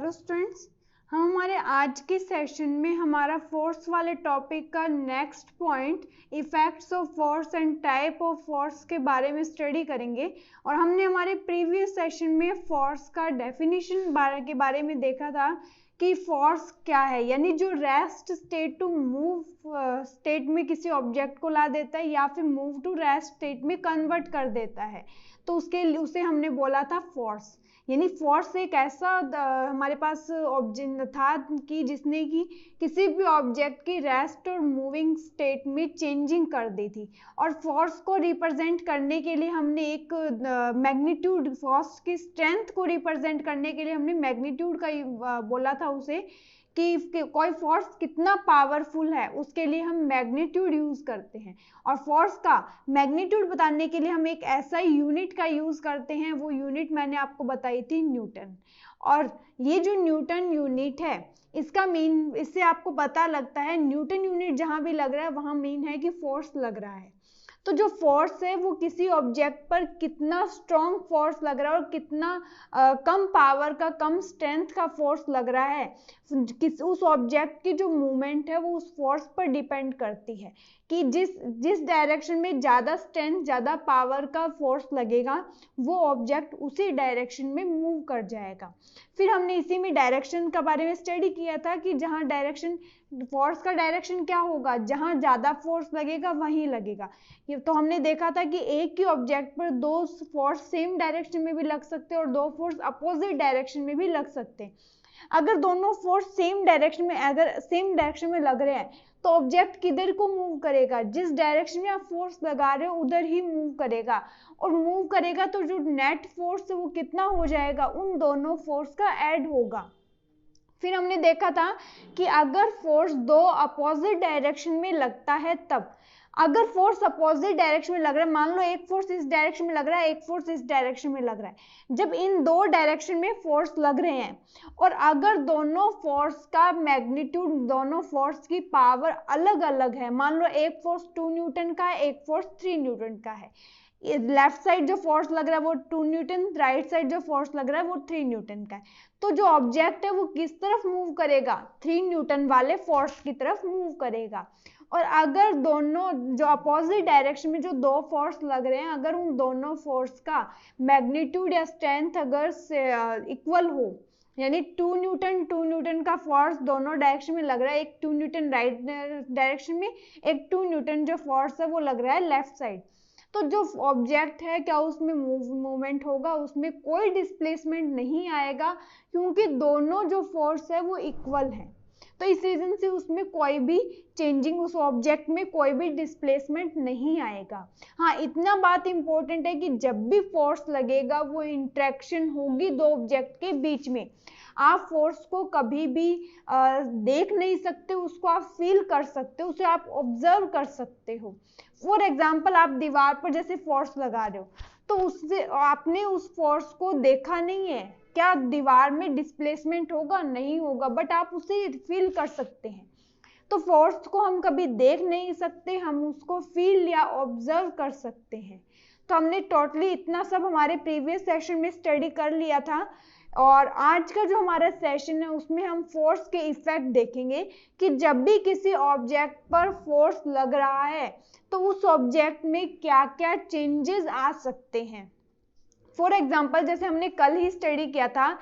Hello students, हम हमारे आज के सेशन में हमारा फोर्स वाले टॉपिक का next point effects of force and type of force के बारे में स्टडी करेंगे। और हमने हमारे प्रीवियस सेशन में फोर्स का डेफिनेशन के बारे में देखा था कि फोर्स क्या है, यानी जो rest state to move state में किसी ऑब्जेक्ट को ला देता है या फिर मूव टू रेस्ट स्टेट में कन्वर्ट कर देता है, तो उसे हमने बोला था फोर्स। यानी फोर्स एक ऐसा हमारे पास ऑब्जेक्ट था कि जिसने कि किसी भी ऑब्जेक्ट की रेस्ट और मूविंग स्टेट में चेंजिंग कर दी थी। और फोर्स को रिप्रेजेंट करने के लिए हमने एक मैग्नीट्यूड, फोर्स की स्ट्रेंथ को रिप्रेजेंट करने के लिए हमने मैग्नीट्यूड का बोला था उसे कि कोई फोर्स कितना पावरफुल है उसके लिए हम मैग्नीट्यूड यूज करते हैं। और फोर्स का मैग्नीट्यूड बताने के लिए हम एक ऐसा यूनिट का यूज करते हैं, वो यूनिट मैंने आपको बताई थी न्यूटन। और ये जो न्यूटन यूनिट है इसका मीन, इससे आपको पता लगता है न्यूटन यूनिट जहां भी लग रहा है वहां मीन है कि फोर्स लग रहा है। तो जो फोर्स है वो किसी ऑब्जेक्ट पर कितना स्ट्रॉन्ग फोर्स लग रहा है और कितना कम पावर का, कम स्ट्रेंथ का फोर्स लग रहा है, उस ऑब्जेक्ट की जो मूवमेंट है वो उस फोर्स पर डिपेंड करती है कि जिस डायरेक्शन में ज़्यादा स्ट्रेंथ, ज़्यादा पावर का फोर्स लगेगा वो ऑब्जेक्ट उसी डायरेक्शन में मूव कर जाएगा। फिर हमने इसी में डायरेक्शन के बारे में स्टडी किया था कि जहाँ डायरेक्शन, फोर्स का डायरेक्शन क्या होगा, जहाँ ज़्यादा फोर्स लगेगा वहीं लगेगा। ये तो हमने देखा था कि एक ही ऑब्जेक्ट पर दो फोर्स सेम डायरेक्शन में भी लग सकते हैं और दो फोर्स अपोजिट डायरेक्शन में भी लग सकते हैं। अगर दोनों फोर्स सेम डायरेक्शन में लग रहे हैं तो ऑब्जेक्ट किधर को मूव करेगा, जिस डायरेक्शन में आप फोर्स लगा रहे हो उधर ही मूव करेगा। और मूव करेगा तो जो नेट फोर्स है वो कितना हो जाएगा, उन दोनों फोर्स का ऐड होगा। फिर हमने देखा था कि अगर फोर्स दो अपोजिट डायरेक्शन में लगता है, तब अगर फोर्स अपोजिट डायरेक्शन में लग रहा है, मान लो एक फोर्स इस डायरेक्शन में लग रहा है, एक फोर्स इस डायरेक्शन में लग रहा है, जब इन दो डायरेक्शन में फोर्स लग रहे हैं और अगर दोनों फोर्स का मैग्नीट्यूड, दोनों फोर्स की पावर अलग अलग है, मान लो एक फोर्स 2 न्यूटन का है, एक फोर्स 3 न्यूटन का है, लेफ्ट साइड जो फोर्स लग रहा है वो 2 न्यूटन, राइट साइड जो फोर्स लग रहा है वो 3 न्यूटन का है, तो जो ऑब्जेक्ट है वो किस तरफ मूव करेगा, 3 न्यूटन वाले फोर्स की तरफ मूव करेगा। और अगर दोनों जो अपोजिट डायरेक्शन में जो दो फोर्स लग रहे हैं, अगर उन दोनों फोर्स का मैग्नीट्यूड या स्ट्रेंथ अगर इक्वल हो, यानी 2 न्यूटन का फोर्स दोनों डायरेक्शन में लग रहा है, एक 2 न्यूटन राइट डायरेक्शन में, एक 2 न्यूटन जो फोर्स है वो लग रहा है लेफ्ट साइड, तो जो ऑब्जेक्ट है क्या उसमें मूवमेंट होगा, उसमें कोई डिस्प्लेसमेंट नहीं आएगा क्योंकि दोनों जो फोर्स है वो इक्वल है। तो इस रीजन से उसमें कोई भी चेंजिंग, उस ऑब्जेक्ट में कोई भी डिस्प्लेसमेंट नहीं आएगा। हाँ, इतना बात इंपॉर्टेंट है कि जब भी फोर्स लगेगा वो इंटरेक्शन होगी दो ऑब्जेक्ट के बीच में। आप फोर्स को कभी भी देख नहीं सकते, उसको आप फील कर सकते हो, उसे आप ऑब्जर्व कर सकते हो। फॉर एग्जाम्पल, आप दीवार पर जैसे फोर्स लगा रहे हो तो उससे आपने उस फोर्स को देखा नहीं है, क्या दीवार में डिस्प्लेसमेंट होगा, नहीं होगा, बट आप उसे फील कर सकते हैं। तो फोर्स को हम कभी देख नहीं सकते, हम उसको फील या ऑब्जर्व कर सकते हैं। तो हमने टोटली इतना सब हमारे प्रीवियस सेशन में स्टडी कर लिया था। और आज का जो हमारा सेशन है उसमें हम फोर्स के इफेक्ट देखेंगे कि जब भी किसी ऑब्जेक्ट पर फोर्स लग रहा है तो उस ऑब्जेक्ट में क्या क्या चेंजेस आ सकते हैं। फॉर एग्जाम्पल, जैसे हमने कल ही स्टडी किया था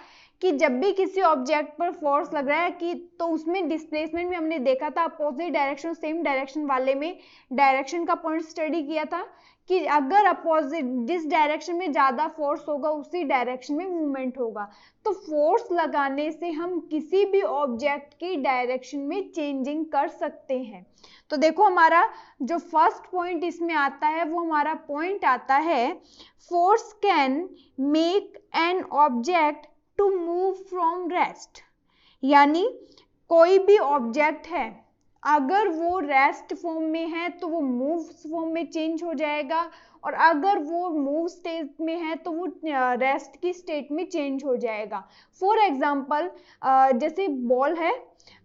कि जब भी किसी ऑब्जेक्ट पर फोर्स लग रहा है कि तो उसमें डिस्प्लेसमेंट में हमने देखा था अपोजिट डायरेक्शन, सेम डायरेक्शन वाले में डायरेक्शन का पॉइंट स्टडी किया था कि अगर अपोजिट, जिस डायरेक्शन में ज्यादा फोर्स होगा उसी डायरेक्शन में मूवमेंट होगा। तो फोर्स लगाने से हम किसी भी ऑब्जेक्ट की डायरेक्शन में चेंजिंग कर सकते हैं। तो देखो, हमारा जो फर्स्ट पॉइंट इसमें आता है वो हमारा पॉइंट आता है, force can make an object to move from rest. यानी कोई भी ऑब्जेक्ट है अगर वो रेस्ट फॉर्म में है तो वो मूव फॉर्म में चेंज हो जाएगा, और अगर वो मूव स्टेट में है तो वो रेस्ट की स्टेट में चेंज हो जाएगा। फॉर एग्जाम्पल, जैसे बॉल है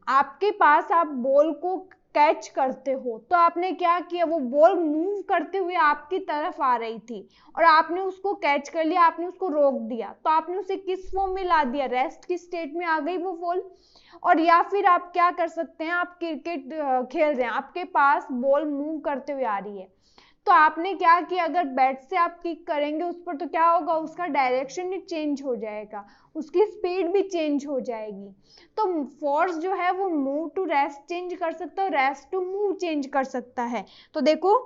आपके पास, आप बॉल को कैच करते हो तो आपने क्या किया, वो बॉल मूव करते हुए आपकी तरफ आ रही थी और आपने उसको कैच कर लिया, आपने उसको रोक दिया, तो आपने उसे किस फॉर्म में ला दिया, रेस्ट की स्टेट में आ गई वो बॉल। और या फिर आप क्या कर सकते हैं, आप क्रिकेट खेल रहे हैं, आपके पास बॉल मूव करते हुए आ रही है, तो आपने क्या किया, अगर बैट से आप किक करेंगे उस पर तो क्या होगा, उसका डायरेक्शन ही चेंज हो जाएगा, उसकी स्पीड भी चेंज हो जाएगी। तो फोर्स जो है वो मूव टू रेस्ट चेंज कर सकता है, रेस्ट टू मूव चेंज कर सकता है। तो देखो,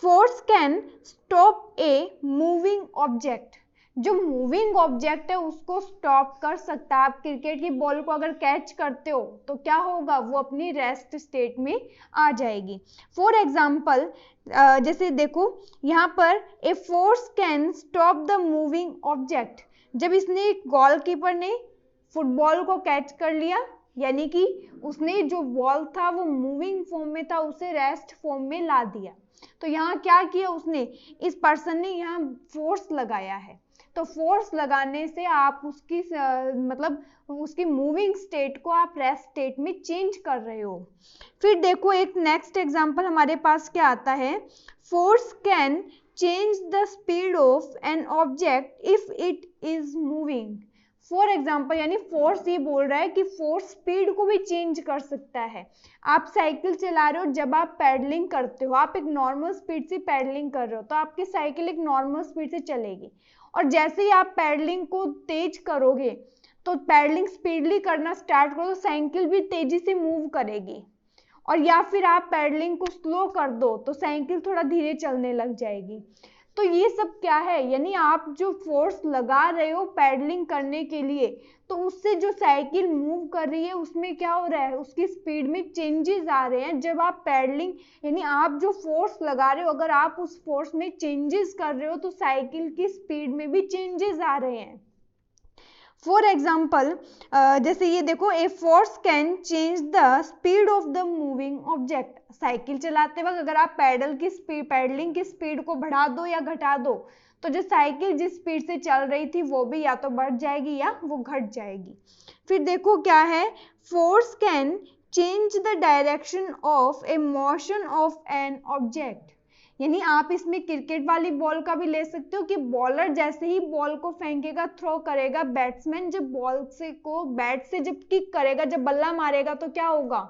force can stop a moving object, जो मूविंग ऑब्जेक्ट है उसको स्टॉप कर सकता है। आप क्रिकेट की बॉल को अगर कैच करते हो तो क्या होगा, वो अपनी रेस्ट स्टेट में आ जाएगी। फॉर एग्जाम्पल, जैसे देखो यहाँ पर, a force can stop the moving object, जब इसने गोलकीपर ने फुटबॉल को कैच कर लिया, यानी कि उसने जो बॉल था वो मूविंग फॉर्म में था, उसे रेस्ट फॉर्म में ला दिया। तो यहाँ क्या किया उसने, इस पर्सन ने यहाँ फोर्स लगाया है। तो फोर्स लगाने से आप उसकी मतलब उसकी मूविंग स्टेट को आप रेस्ट स्टेट में चेंज कर रहे हो। फिर देखो एक नेक्स्ट एग्जांपल हमारे पास क्या आता है, force can change the speed of an object if it is moving. For example, यानी फोर्स ये बोल रहा है कि फोर्स स्पीड को भी चेंज कर सकता है। आप साइकिल चला रहे हो, जब आप पैडलिंग करते हो, आप एक नॉर्मल स्पीड से पैडलिंग कर रहे हो तो आपकी साइकिल एक नॉर्मल स्पीड से चलेगी, और जैसे ही आप पैडलिंग को तेज करोगे तो पैडलिंग स्पीडली करना स्टार्ट करो तो साइकिल भी तेजी से मूव करेगी, और या फिर आप पैडलिंग को स्लो कर दो तो साइकिल थोड़ा धीरे चलने लग जाएगी। तो ये सब क्या है, यानी आप जो फोर्स लगा रहे हो पैडलिंग करने के लिए, तो उससे जो साइकिल मूव कर रही है उसमें क्या हो रहा है, उसकी स्पीड में चेंजेस आ रहे हैं। जब आप पैडलिंग, यानी आप जो फोर्स लगा रहे हो, अगर आप उस फोर्स में चेंजेस कर रहे हो तो साइकिल की स्पीड में भी चेंजेस आ रहे हैं। फॉर एग्जाम्पल, जैसे ये देखो, a force can change the speed of the moving object. Cycle चलाते वक्त अगर आप पैडलिंग की स्पीड को बढ़ा दो या घटा दो तो जो साइकिल जिस स्पीड से चल रही थी वो भी या तो बढ़ जाएगी या वो घट जाएगी। फिर देखो क्या है, force can change the direction of A motion of an object, यानी आप इसमें क्रिकेट वाली बॉल का भी ले सकते हो कि बॉलर जैसे ही बॉल को फेंकेगा, थ्रो करेगा, बैट्समैन जब बॉल से को बैट से जब किक करेगा, जब बल्ला मारेगा तो क्या होगा,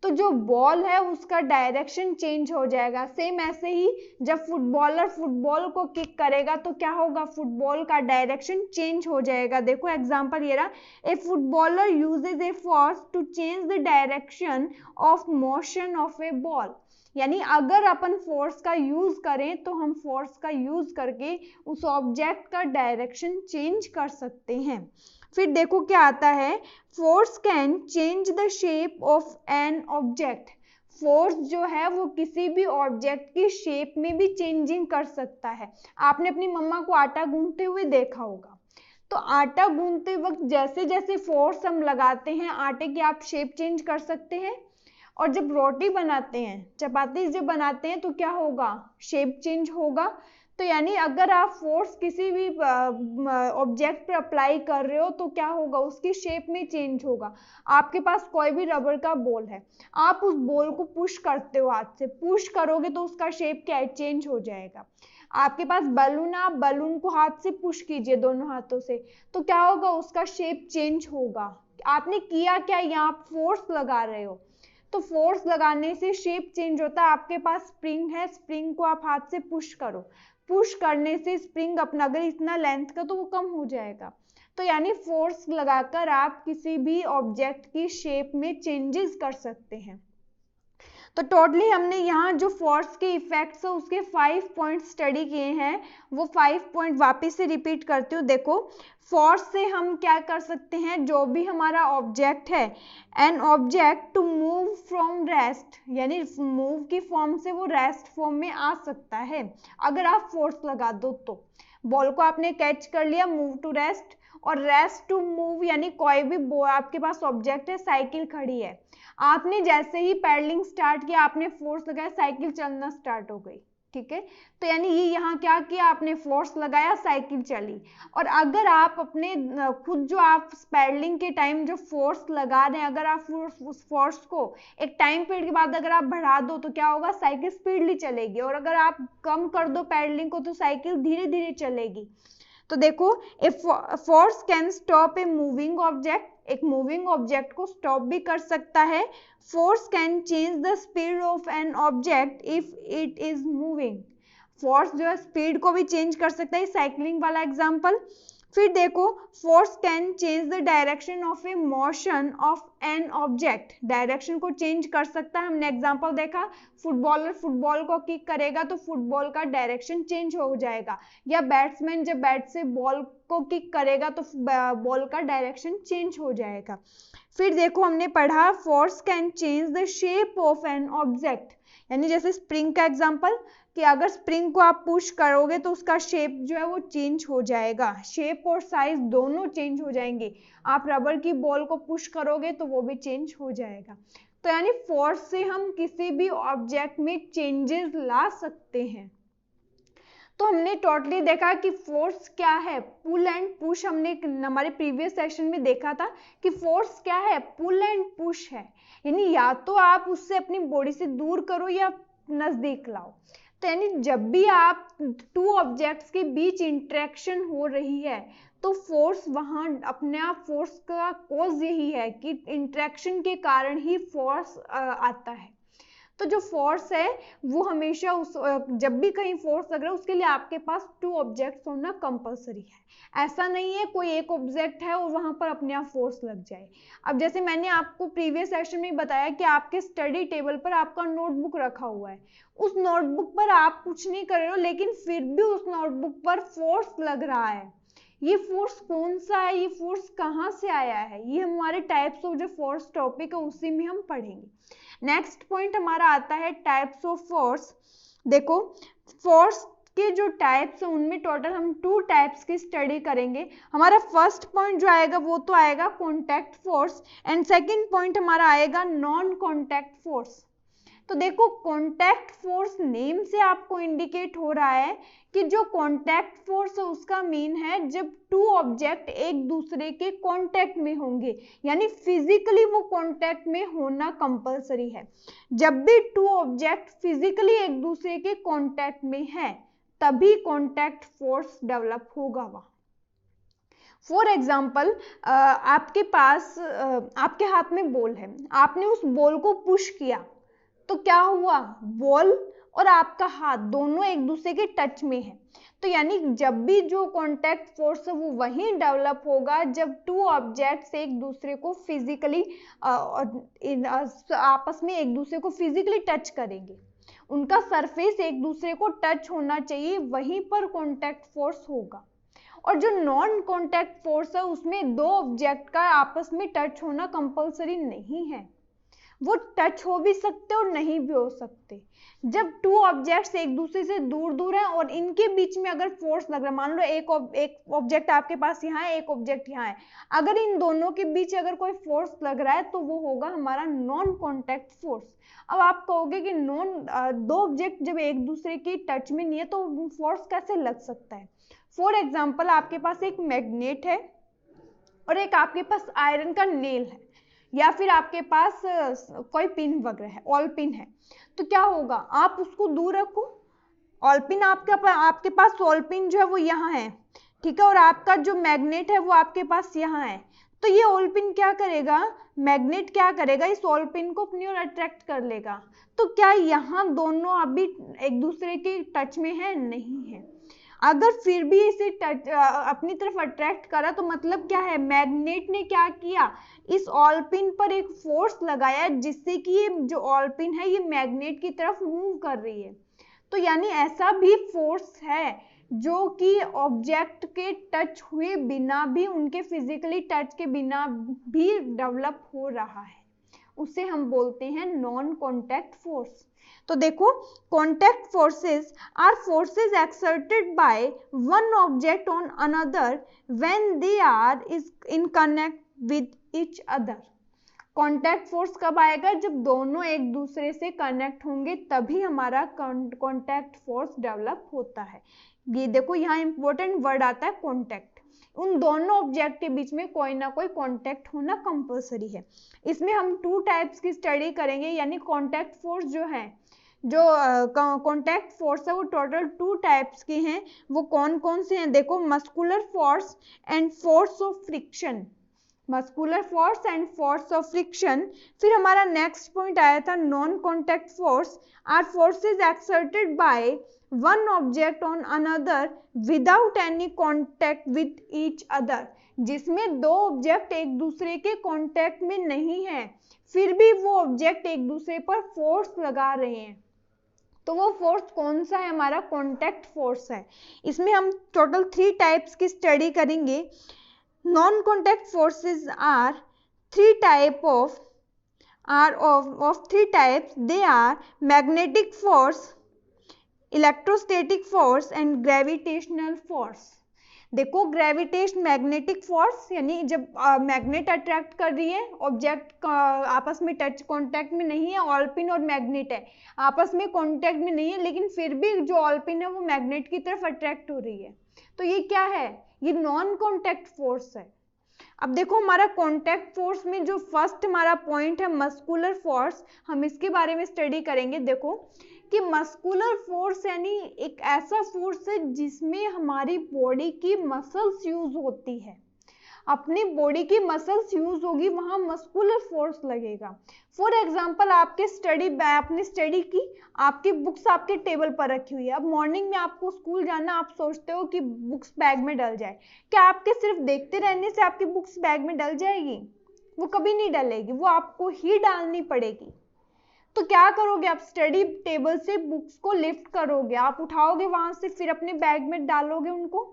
तो जो बॉल है उसका डायरेक्शन चेंज हो जाएगा। सेम ऐसे ही जब फुटबॉलर फुटबॉल को किक करेगा तो क्या होगा, फुटबॉल का डायरेक्शन चेंज हो जाएगा। देखो एग्जांपल ये रहा, a footballer uses a force to change the direction of motion of a ball, यानी अगर अपन फोर्स का यूज करें तो हम फोर्स का यूज करके उस ऑब्जेक्ट का डायरेक्शन चेंज कर सकते हैं। फिर देखो क्या आता है, force can change the shape of an object. Force जो है वो किसी भी ऑब्जेक्ट की शेप में भी चेंजिंग कर सकता है। आपने अपनी मम्मा को आटा गूंथते हुए देखा होगा, तो आटा गूंथते वक्त जैसे जैसे फोर्स हम लगाते हैं आटे की आप शेप चेंज कर सकते हैं, और जब रोटी बनाते हैं, चपाती जब बनाते हैं तो क्या होगा, शेप चेंज होगा। तो यानी अगर आप फोर्स किसी भी ऑब्जेक्ट पर अप्लाई कर रहे हो तो क्या होगा, उसकी शेप में चेंज होगा। आपके पास कोई भी रबर का बॉल है, आप उस बॉल को पुश करते हो, हाथ से पुश करोगे तो उसका शेप क्या है, चेंज हो जाएगा। आपके पास बलून, आप बलून को हाथ से पुश कीजिए दोनों हाथों से तो क्या होगा, उसका शेप चेंज होगा। आपने किया क्या, यहाँ आप फोर्स लगा रहे हो, तो फोर्स लगाने से शेप चेंज होता है। आपके पास स्प्रिंग है, स्प्रिंग को आप हाथ से पुश करो, पुश करने से स्प्रिंग अपना अगर इतना लेंथ का तो वो कम हो जाएगा। तो यानी फोर्स लगाकर आप किसी भी ऑब्जेक्ट की शेप में चेंजेस कर सकते हैं। तो टोटली हमने यहाँ जो फोर्स के इफेक्ट्स है उसके 5 पॉइंट स्टडी किए हैं, वो 5 पॉइंट वापस से रिपीट करती हूँ। देखो, फोर्स से हम क्या कर सकते हैं, जो भी हमारा ऑब्जेक्ट है, an object to move from rest, यानी मूव की फॉर्म से वो रेस्ट फॉर्म में आ सकता है अगर आप फोर्स लगा दो। तो बॉल को आपने कैच कर लिया, मूव टू रेस्ट, और रेस्ट टू मूव, यानी कोई भी आपके पास ऑब्जेक्ट है, साइकिल खड़ी है, आपने जैसे ही पैडलिंग स्टार्ट किया, आपने फोर्स लगाया, साइकिल चलना स्टार्ट हो गई। ठीक है। तो यानी ये यहाँ क्या किया, आपने फोर्स लगाया, साइकिल चली। और अगर आप अपने खुद जो आप पैडलिंग के टाइम जो फोर्स लगा रहे हैं, अगर आप उस फोर्स को एक टाइम पीरियड के बाद अगर आप बढ़ा दो तो क्या होगा, साइकिल स्पीडली चलेगी। और अगर आप कम कर दो पैडलिंग को तो साइकिल धीरे धीरे चलेगी। तो देखो, force can stop a moving object, एक मूविंग ऑब्जेक्ट को स्टॉप भी कर सकता है। Force can change the speed of an object if it is moving, force जो है स्पीड को भी चेंज कर सकता है, साइकिलिंग वाला एग्जांपल। फिर देखो, force can change the direction of A motion of an object, direction को चेंज कर सकता है। हमने एग्जांपल देखा, फुटबॉलर फुटबॉल को किक करेगा तो फुटबॉल का डायरेक्शन चेंज हो जाएगा, या बैट्समैन जब बैट से बॉल को किक करेगा तो बॉल का डायरेक्शन चेंज हो जाएगा। फिर देखो, हमने पढ़ा force can change the shape of an object, यानी जैसे स्प्रिंग का एग्जांपल, कि अगर स्प्रिंग को आप पुश करोगे तो उसका शेप जो है वो चेंज हो जाएगा, शेप और साइज दोनों चेंज हो जाएंगे। आप रबर की बॉल को पुश करोगे तो वो भी चेंज हो जाएगा। तो यानी फोर्स से हम किसी भी ऑब्जेक्ट में चेंजेस ला सकते हैं। तो हमने टोटली देखा कि फोर्स क्या है, पुल एंड पुश। हमने हमारे प्रीवियस सेशन में देखा था कि फोर्स क्या है, पुल एंड पुश है, यानी या तो आप उससे अपनी बॉडी से दूर करो या नजदीक लाओ। तो यानी जब भी आप टू ऑब्जेक्ट्स के बीच इंटरेक्शन हो रही है तो फोर्स वहां अपने आप, फोर्स का कॉज यही है कि इंटरेक्शन के कारण ही फोर्स आता है। तो जो फोर्स है वो हमेशा उस जब भी कहीं फोर्स लग रहा है उसके लिए आपके पास टू ऑब्जेक्ट्स होना कंपलसरी है। ऐसा नहीं है कोई एक ऑब्जेक्ट है और वहां पर अपने आप फोर्स लग जाए। अब जैसे मैंने आपको प्रीवियस सेशन में बताया कि आपके स्टडी टेबल पर आपका नोटबुक रखा हुआ है, उस नोटबुक पर आप कुछ नहीं कर रहे हो लेकिन फिर भी उस नोटबुक पर फोर्स लग रहा है। ये फोर्स कौन सा है, ये फोर्स कहाँ से आया है, ये हमारे टाइप्स ऑफ जो फोर्स टॉपिक है उसी में हम पढ़ेंगे। नेक्स्ट पॉइंट हमारा आता है टाइप्स ऑफ फोर्स। देखो, फोर्स के जो टाइप्स हैं उनमें टोटल हम 2 टाइप्स की स्टडी करेंगे। हमारा फर्स्ट पॉइंट जो आएगा वो तो आएगा contact force, and second point हमारा आएगा नॉन कॉन्टैक्ट फोर्स। तो देखो, कॉन्टैक्ट फोर्स नेम से आपको इंडिकेट हो रहा है कि जो कॉन्टैक्ट फोर्स है उसका मीन है जब टू ऑब्जेक्ट एक दूसरे के कॉन्टैक्ट में होंगे, यानी फिजिकली वो कॉन्टैक्ट में होना कंपलसरी है। जब भी टू ऑब्जेक्ट फिजिकली एक दूसरे के कॉन्टैक्ट में है तभी कॉन्टैक्ट फोर्स डेवलप होगा वहां। फॉर एग्जाम्पल, आपके पास आपके हाथ में बॉल है, आपने उस बॉल को पुश किया तो क्या हुआ, बॉल और आपका हाथ दोनों एक दूसरे के टच में है। तो यानी जब भी जो कॉन्टैक्ट फोर्स है वो वहीं डेवलप होगा जब टू ऑब्जेक्ट्स एक दूसरे को फिजिकली आपस में एक दूसरे को फिजिकली टच करेंगे, उनका सरफेस एक दूसरे को टच होना चाहिए, वहीं पर कॉन्टैक्ट फोर्स होगा। और जो नॉन कॉन्टैक्ट फोर्स है उसमें दो ऑब्जेक्ट का आपस में टच होना कंपलसरी नहीं है, वो टच हो भी सकते और नहीं भी हो सकते। जब टू ऑब्जेक्ट्स एक दूसरे से दूर दूर हैं और इनके बीच में अगर फोर्स लग रहा है, मान लो एक ऑब्जेक्ट आपके पास यहाँ है, एक ऑब्जेक्ट यहाँ है, अगर इन दोनों के बीच अगर कोई फोर्स लग रहा है तो वो होगा हमारा नॉन कॉन्टैक्ट फोर्स। अब आप कहोगे कि दो ऑब्जेक्ट जब एक दूसरे के टच में नहीं है तो फोर्स कैसे लग सकता है। फॉर एग्जाम्पल, आपके पास एक मैग्नेट है और एक आपके पास आयरन का नेल है, या फिर आपके पास कोई पिन वगैरह है, ऑल पिन है, तो क्या होगा, आप उसको दूर रखो, ऑल पिन आपके पास ऑल पिन जो है वो यहाँ है, ठीक है, और आपका जो मैग्नेट है वो आपके पास यहाँ है। तो ये ऑल पिन क्या करेगा, मैग्नेट क्या करेगा, इस ऑल पिन को अपनी ओर अट्रैक्ट कर लेगा। तो क्या यहाँ दोनों अभी एक दूसरे के टच में है, नहीं है। अगर फिर भी इसे अपनी तरफ अट्रैक्ट करा तो मतलब क्या है, मैग्नेट ने क्या किया, इस ऑल पिन पर एक फोर्स लगाया जिससे कि ये जो ऑल पिन है ये मैग्नेट की तरफ मूव कर रही है। तो यानी ऐसा भी फोर्स है जो कि ऑब्जेक्ट के टच हुए बिना भी, उनके फिजिकली टच के बिना भी डेवलप हो रहा है, उसे हम बोलते हैं नॉन कॉन्टैक्ट फोर्स। तो देखो, contact forces are forces exerted by one object on another when they are in connect with each other. Contact force कब आएगा? जब दोनों एक दूसरे से कनेक्ट होंगे तभी हमारा कॉन्टैक्ट फोर्स डेवलप होता है। ये देखो यहाँ इंपॉर्टेंट वर्ड आता है कॉन्टैक्ट। उन दोनों ऑब्जेक्ट के बीच में कोई ना कोई कॉन्टैक्ट होना कंपलसरी है। इसमें हम 2 टाइप्स की स्टडी करेंगे, यानी कॉन्टैक्ट फोर्स जो है, जो कॉन्टैक्ट फोर्स है वो टोटल 2 टाइप्स के हैं। वो कौन कौन से हैं? देखो, muscular force and force of friction. Muscular force and force of friction. फिर हमारा नेक्स्ट पॉइंट आया था non contact force are forces exerted by one object on another without any contact with each other, जिसमें 2 object एक दूसरे के contact में नहीं है, फिर भी वो ऑब्जेक्ट एक दूसरे पर फोर्स लगा रहे हैं। तो वो फोर्स कौन सा है? हमारा कॉन्टैक्ट फोर्स है। इसमें हम टोटल 3 टाइप्स की स्टडी करेंगे। Non-contact forces are 3 types. They are magnetic force, electrostatic force and gravitational force. देखो, ग्रेविटेशन मैग्नेटिक फोर्स यानी जब मैग्नेट अट्रैक्ट कर रही है, ऑब्जेक्ट आपस में टच कांटेक्ट में नहीं है, ऑलपिन और मैग्नेट है, आपस में कांटेक्ट में नहीं है, लेकिन फिर भी जो ऑलपिन है वो मैग्नेट की तरफ अट्रैक्ट हो रही है। तो ये क्या है? ये नॉन कॉन्टैक्ट फोर्स है। अब देखो, हमारा कॉन्टैक्ट फोर्स में जो फर्स्ट हमारा पॉइंट है मस्कुलर फोर्स, हम इसके बारे में स्टडी करेंगे। देखो कि मस्कुलर फोर्स यानी एक ऐसा फोर्स है जिसमें हमारी बॉडी की मसल्स यूज होती है। अपनी बॉडी की मसल्स यूज होगी, वहां मस्कुलर फोर्स लगेगा। फॉर एग्जाम्पल, आपने स्टडी की, आपकी बुक्स आपके टेबल पर रखी हुई है। अब मॉर्निंग में आपको स्कूल जाना, आप सोचते हो कि बुक्स बैग में डल जाए। क्या आपके सिर्फ देखते रहने से आपकी बुक्स बैग में डल जाएगी? वो कभी नहीं डलेगी, वो आपको ही डालनी पड़ेगी। तो क्या करोगे? आप स्टडी टेबल से बुक्स को लिफ्ट करोगे, आप उठाओगे वहां से, फिर अपने बैग में डालोगे उनको।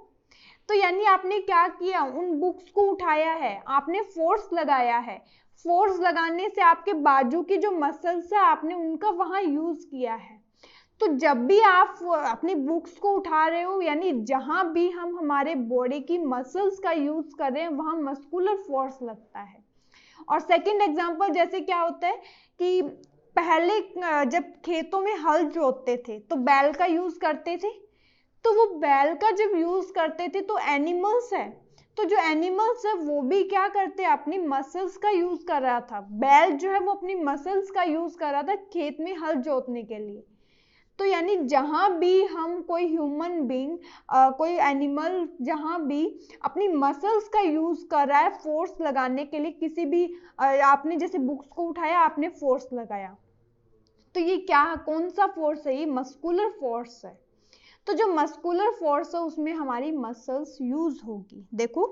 तो यानी आपने क्या किया? उन बुक्स को उठाया है, आपने फोर्स लगाया है। फोर्स लगाने से आपके बाजू की जो मसल्स है, आपने उनका वहां यूज किया है। तो जब भी आप अपनी बुक्स को उठा रहे हो, यानी जहां भी हम हमारे बॉडी की मसल्स का यूज कर रहे हैं, वहां मस्कुलर फोर्स लगता है। और सेकंड एग्जांपल, जैसे क्या होता है कि पहले जब खेतों में हल जोतते थे तो बैल का यूज करते थे। तो वो बैल का जब यूज करते थे तो एनिमल्स है, तो जो एनिमल्स है वो भी क्या करते हैं? अपनी मसल्स का यूज कर रहा था। बैल जो है वो अपनी मसल्स का यूज कर रहा था खेत में हल जोतने के लिए। तो यानी जहां भी हम कोई ह्यूमन बीइंग, कोई एनिमल जहां भी अपनी मसल्स का यूज कर रहा है फोर्स लगाने के लिए, किसी भी आपने जैसे बुक्स को उठाया, आपने फोर्स लगाया, तो ये क्या, कौन सा फोर्स है? ये मस्कुलर फोर्स है। तो जो मस्कुलर फोर्स है उसमें हमारी मसल्स यूज होगी। देखो,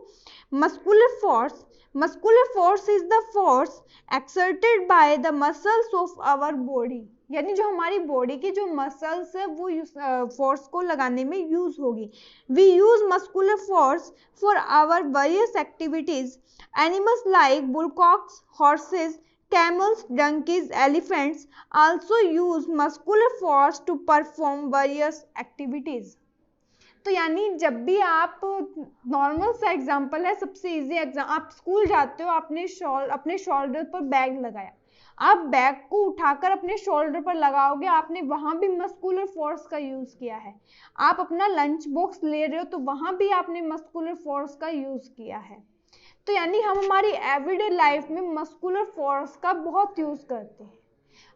muscular force is the force exerted by the muscles of our body, यानी जो हमारी बॉडी की जो मसल्स है वो फोर्स को लगाने में यूज होगी। We use muscular force for our various activities. Animals like bullocks, horses, camels, donkeys, elephants also use muscular force to perform various activities. तो यानी जब भी आप, नॉर्मल सा एग्जांपल है, सबसे इजी एग्जांपल, आप स्कूल जाते हो, अपने शोल्डर पर बैग लगाया, आप बैग को उठाकर अपने शोल्डर पर लगाओगे, आपने वहां भी मस्कुलर फोर्स का यूज किया है। आप अपना लंच बॉक्स ले रहे हो तो वहां भी आपने मस्कुलर फोर्स का यूज किया है। तो यानी हम हमारी एवरीडे लाइफ में मस्कुलर फोर्स का बहुत यूज करते हैं।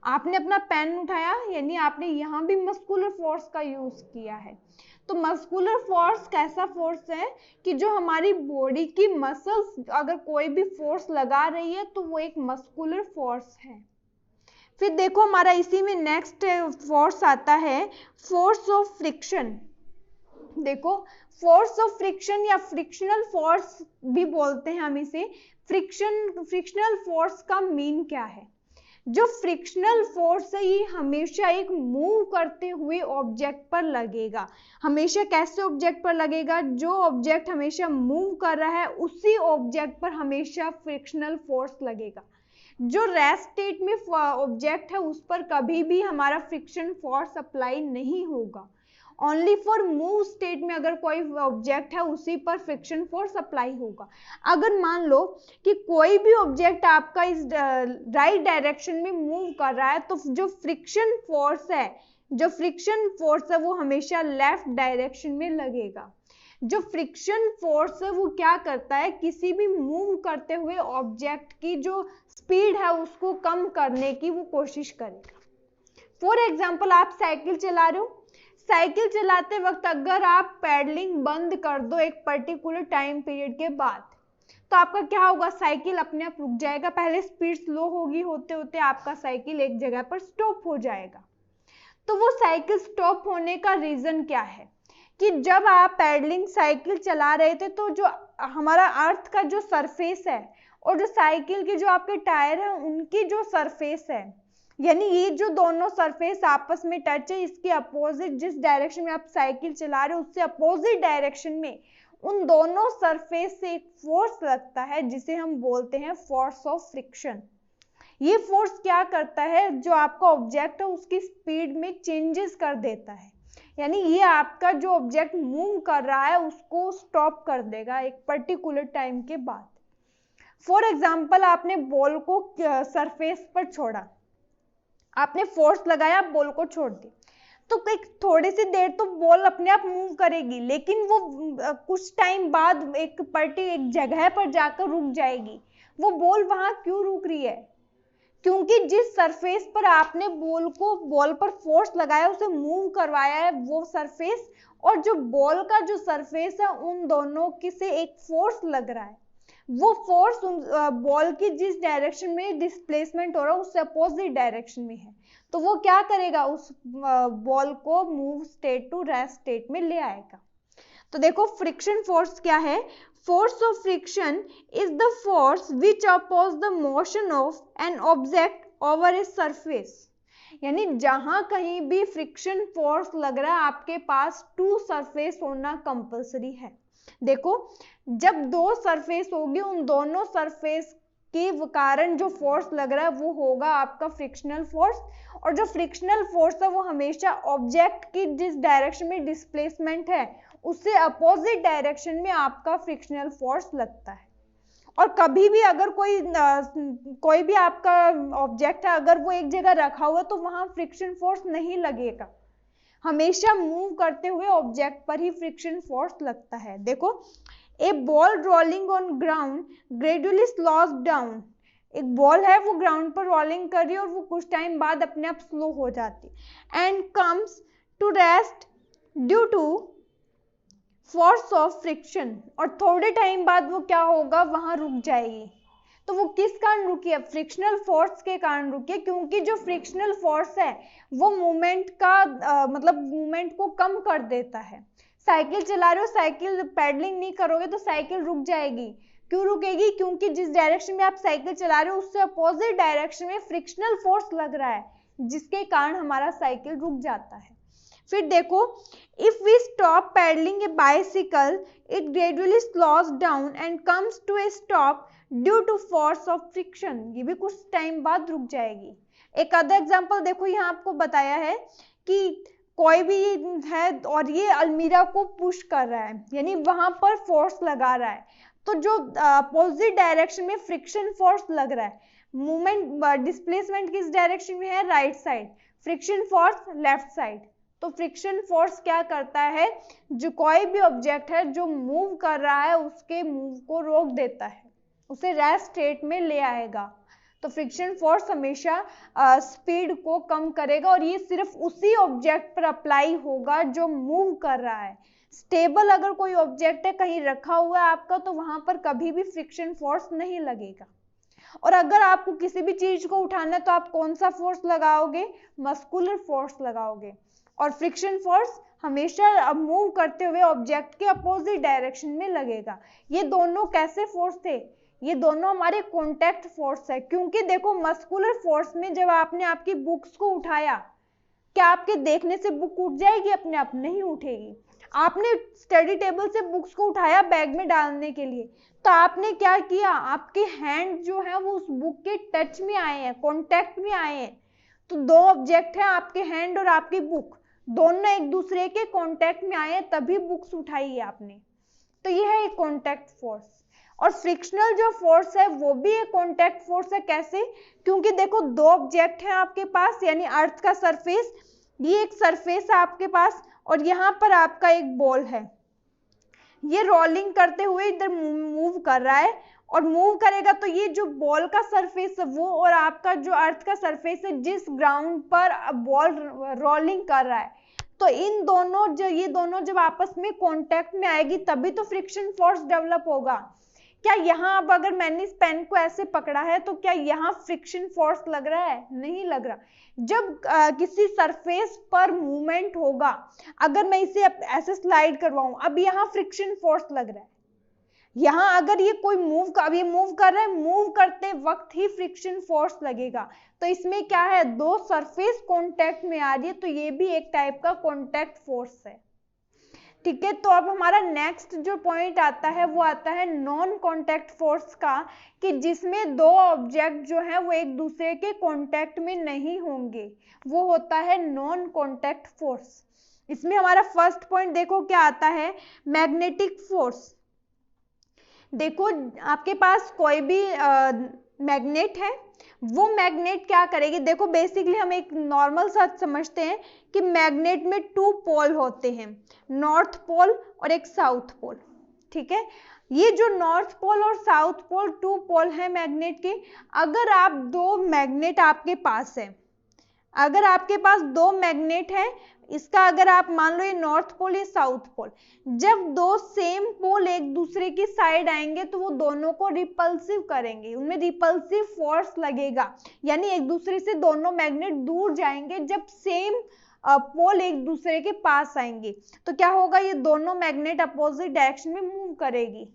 आपने अपना पेन उठाया, यानी आपने यहाँ भी मस्कुलर फोर्स का यूज किया है। तो मस्कुलर फोर्स कैसा फोर्स है कि जो हमारी बॉडी की मसल्स अगर कोई भी फोर्स लगा रही है तो वो एक मस्कुलर फोर्स है। फिर देखो, हमारा इसी में नेक्स्ट फोर्स आता है फोर्स ऑफ फ्रिक्शन। देखो, फोर्स ऑफ फ्रिक्शन या फ्रिक्शनल फोर्स भी बोलते हैं हम इसे। फ्रिक्शनल फोर्स का मीन क्या है? जो फ्रिक्शनल फोर्स है ये हमेशा एक मूव करते हुए ऑब्जेक्ट पर लगेगा। हमेशा कैसे ऑब्जेक्ट पर लगेगा? जो ऑब्जेक्ट हमेशा मूव कर रहा है उसी ऑब्जेक्ट पर हमेशा फ्रिक्शनल फोर्स लगेगा। जो रेस्ट स्टेट में ऑब्जेक्ट है उस पर कभी भी हमारा फ्रिक्शन फोर्स अप्लाई नहीं होगा। ओनली फॉर मूव स्टेट में अगर कोई ऑब्जेक्ट है उसी पर फ्रिक्शन फोर्स अप्लाई होगा। अगर मान लो कि कोई भी ऑब्जेक्ट आपका इस राइट डायरेक्शन में मूव कर रहा है तो जो फ्रिक्शन फोर्स है वो हमेशा लेफ्ट डायरेक्शन में लगेगा। जो फ्रिक्शन फोर्स है वो क्या करता है, किसी भी मूव करते हुए ऑब्जेक्ट की जो स्पीड है उसको कम करने की वो कोशिश करेगा। फॉर एग्जाम्पल आप साइकिल चला रहे हो, साइकिल चलाते वक्त अगर आप पैडलिंग बंद कर दो एक पर्टिकुलर टाइम पीरियड के बाद, तो आपका क्या होगा, साइकिल अपने आप रुक जाएगा। पहले स्पीड स्लो होगी, होते होते आपका साइकिल एक जगह पर स्टॉप हो जाएगा। तो वो साइकिल स्टॉप होने का रीजन क्या है कि जब आप पैडलिंग साइकिल चला रहे थे तो जो हमारा अर्थ का जो सरफेस है और जो साइकिल के जो आपके टायर है उनकी जो सरफेस है, यानी ये जो दोनों सरफेस आपस में टच है, इसके अपोजिट जिस डायरेक्शन में आप साइकिल चला रहे हो उससे अपोजिट डायरेक्शन में उन दोनों सरफेस से एक फोर्स लगता है जिसे हम बोलते हैं फोर्स ऑफ फ्रिक्शन। ये फोर्स क्या करता है, जो आपका ऑब्जेक्ट है उसकी स्पीड में चेंजेस कर देता है, यानी ये आपका जो ऑब्जेक्ट मूव कर रहा है उसको स्टॉप कर देगा एक पर्टिकुलर टाइम के बाद। फॉर एग्जाम्पल आपने बॉल को सरफेस पर छोड़ा, आपने फोर्स लगाया, बॉल को छोड़ दी, तो एक थोड़ी सी देर तो बॉल अपने आप मूव करेगी, लेकिन वो कुछ टाइम बाद एक जगह पर जाकर रुक जाएगी। वो बॉल वहां क्यों रुक रही है, क्योंकि जिस सरफेस पर आपने बॉल पर फोर्स लगाया, उसे मूव करवाया है, वो सरफेस और जो बॉल का जो सरफेस है उन दोनों की से एक फोर्स लग रहा है। वो फोर्स बॉल की जिस डायरेक्शन में डिस्प्लेसमेंट हो रहा है उससे अपोजिट डायरेक्शन में है, तो वो क्या करेगा, उस बॉल को move state to rest state में ले आएगा। तो देखो फ्रिक्शन फोर्स क्या है, force of friction is the force which oppose the motion of an object over a surface. यानी जहां कहीं भी फ्रिक्शन फोर्स लग रहा है आपके पास टू सरफेस होना कंपलसरी है। देखो जब दो सरफेस होगी उन दोनों सरफेस के कारण जो फोर्स लग रहा है वो होगा आपका फ्रिक्शनल फोर्स, और जो फ्रिक्शनल फोर्स है वो हमेशा ऑब्जेक्ट की जिस डायरेक्शन में डिस्प्लेसमेंट है उससे अपोजिट डायरेक्शन में आपका फ्रिक्शनल फोर्स लगता है। और कभी भी अगर कोई भी आपका ऑब्जेक्ट है अगर वो एक जगह रखा हुआ तो वहां फ्रिक्शन फोर्स नहीं लगेगा, हमेशा मूव करते हुए ऑब्जेक्ट पर ही फ्रिक्शन फोर्स लगता है। देखो a ball rolling on ground gradually slows down, एक बॉल है वो ग्राउंड पर रोलिंग कर रही है और वो कुछ टाइम बाद अपने आप स्लो हो जाती and comes to rest due to force of friction, और थोड़े टाइम बाद वो क्या होगा, वहां रुक जाएगी। तो वो किस कारण रुकी है, फ्रिक्शनल फोर्स के कारण रुकी है, क्योंकि जो फ्रिक्शनल फोर्स है वो मूवमेंट का मूवमेंट को कम कर देता है। साइकिल चला रहे हो, साइकिल पैडलिंग नहीं करोगे तो साइकिल रुक जाएगी। क्यों रुकेगी, क्योंकि जिस डायरेक्शन में आप साइकिल चला रहे हो उससे अपोजिट डायरेक्शन में फ्रिक्शनल फोर्स लग रहा है जिसके कारण हमारा साइकिल रुक जाता है। फिर देखो if we stop pedalling a bicycle it gradually slows down and comes to a stop due to force of friction, ये भी कुछ टाइम बाद रुक जाएगी। एक अदर एग्जांपल देखो, यहाँ आपको बताया है कि कोई भी है और ये अलमीरा को पुश कर रहा है, यानी वहां पर फोर्स लगा रहा है, तो जो अपोजिट डायरेक्शन में फ्रिक्शन फोर्स लग रहा है, मूवमेंट डिस्प्लेसमेंट किस डायरेक्शन में है, right side, friction force left side. तो फ्रिक्शन फोर्स क्या करता है, जो कोई भी ऑब्जेक्ट है जो मूव कर रहा है उसके मूव को रोक देता है, उसे रेस्ट स्टेट में ले आएगा। तो फ्रिक्शन फोर्स हमेशा स्पीड को कम करेगा और ये सिर्फ उसी ऑब्जेक्ट पर अप्लाई होगा जो मूव कर रहा है। स्टेबल अगर कोई ऑब्जेक्ट है कहीं रखा हुआ है आपका तो वहां पर कभी भी फ्रिक्शन फोर्स नहीं लगेगा। और अगर आपको किसी भी चीज को उठाना है तो आप कौन सा फोर्स लगाओगे, मस्कुलर फोर्स लगाओगे। और फ्रिक्शन फोर्स हमेशा मूव करते हुए ऑब्जेक्ट के अपोजिट डायरेक्शन में लगेगा। ये दोनों कैसे फोर्स थे, ये दोनों हमारे कॉन्टैक्ट फोर्स है। क्योंकि देखो मस्कुलर फोर्स में जब आपने आपकी बुक्स को उठाया, क्या आपके देखने से बुक उठ जाएगी, अपने आप नहीं उठेगी। आपने स्टडी टेबल से बुक्स को उठाया बैग में डालने के लिए, तो आपने क्या किया, आपके हैंड जो है वो उस बुक के टच में आए हैं, कॉन्टैक्ट में आए हैं। तो दो ऑब्जेक्ट है, आपके हैंड और आपकी बुक, दोनों एक दूसरे के कांटेक्ट में आए तभी बुक्स उठाई है आपने। तो ये है एक कांटेक्ट फोर्स। और फ्रिक्शनल जो फोर्स है वो भी एक कांटेक्ट फोर्स है। कैसे? क्योंकि देखो दो ऑब्जेक्ट हैं आपके पास, यानी अर्थ का सरफेस, ये एक सरफेस है आपके पास और यहाँ पर आपका एक बॉल है, ये रोलिंग करते हुए इधर मूव कर रहा है और मूव करेगा तो ये जो बॉल का सरफेस है वो और आपका जो अर्थ का सरफेस है, जिस ग्राउंड पर बॉल रोलिंग कर रहा है, तो इन दोनों ये दोनों जब आपस में कांटेक्ट में आएगी तभी तो फ्रिक्शन फोर्स डेवलप होगा। क्या यहाँ अब अगर मैंने इस पेन को ऐसे पकड़ा है तो क्या यहाँ फ्रिक्शन फोर्स लग रहा है? नहीं लग रहा। जब किसी सरफेस पर मूवमेंट होगा, अगर मैं इसे ऐसे स्लाइड करवाऊं, अब यहाँ फ्रिक्शन फोर्स लग रहा है। यहाँ अगर ये कोई मूव कर रहा है, मूव करते वक्त ही फ्रिक्शन फोर्स लगेगा। तो इसमें क्या है, दो सरफेस कांटेक्ट में आ रही है तो ये भी एक टाइप का कांटेक्ट फोर्स है। ठीक है, तो अब हमारा नेक्स्ट जो पॉइंट आता है वो आता है नॉन कांटेक्ट फोर्स का, कि जिसमें दो ऑब्जेक्ट जो है वो एक दूसरे के कांटेक्ट में नहीं होंगे, वो होता है नॉन कांटेक्ट फोर्स। इसमें हमारा फर्स्ट पॉइंट देखो क्या आता है, मैग्नेटिक फोर्स। देखो आपके पास कोई भी मैग्नेट है, वो मैग्नेट क्या करेगी, देखो बेसिकली हम एक नॉर्मल सा समझते हैं कि मैग्नेट में टू पोल होते हैं, नॉर्थ पोल और एक साउथ पोल। ठीक है, ये जो नॉर्थ पोल और साउथ पोल टू पोल है मैग्नेट के। अगर आप दो मैग्नेट आपके पास है, अगर आपके पास दो मैग्नेट है, इसका अगर आप मान लो ये नॉर्थ पोल ये साउथ पोल, जब दो सेम पोल एक दूसरे की साइड आएंगे तो वो दोनों को रिपल्सिव करेंगे, उनमें रिपल्सिव फोर्स लगेगा, यानी एक दूसरे से दोनों मैग्नेट दूर जाएंगे। जब सेम पोल एक दूसरे के पास आएंगे तो क्या होगा, ये दोनों मैग्नेट अपोजिट डायरेक्शन में मूव करेगी।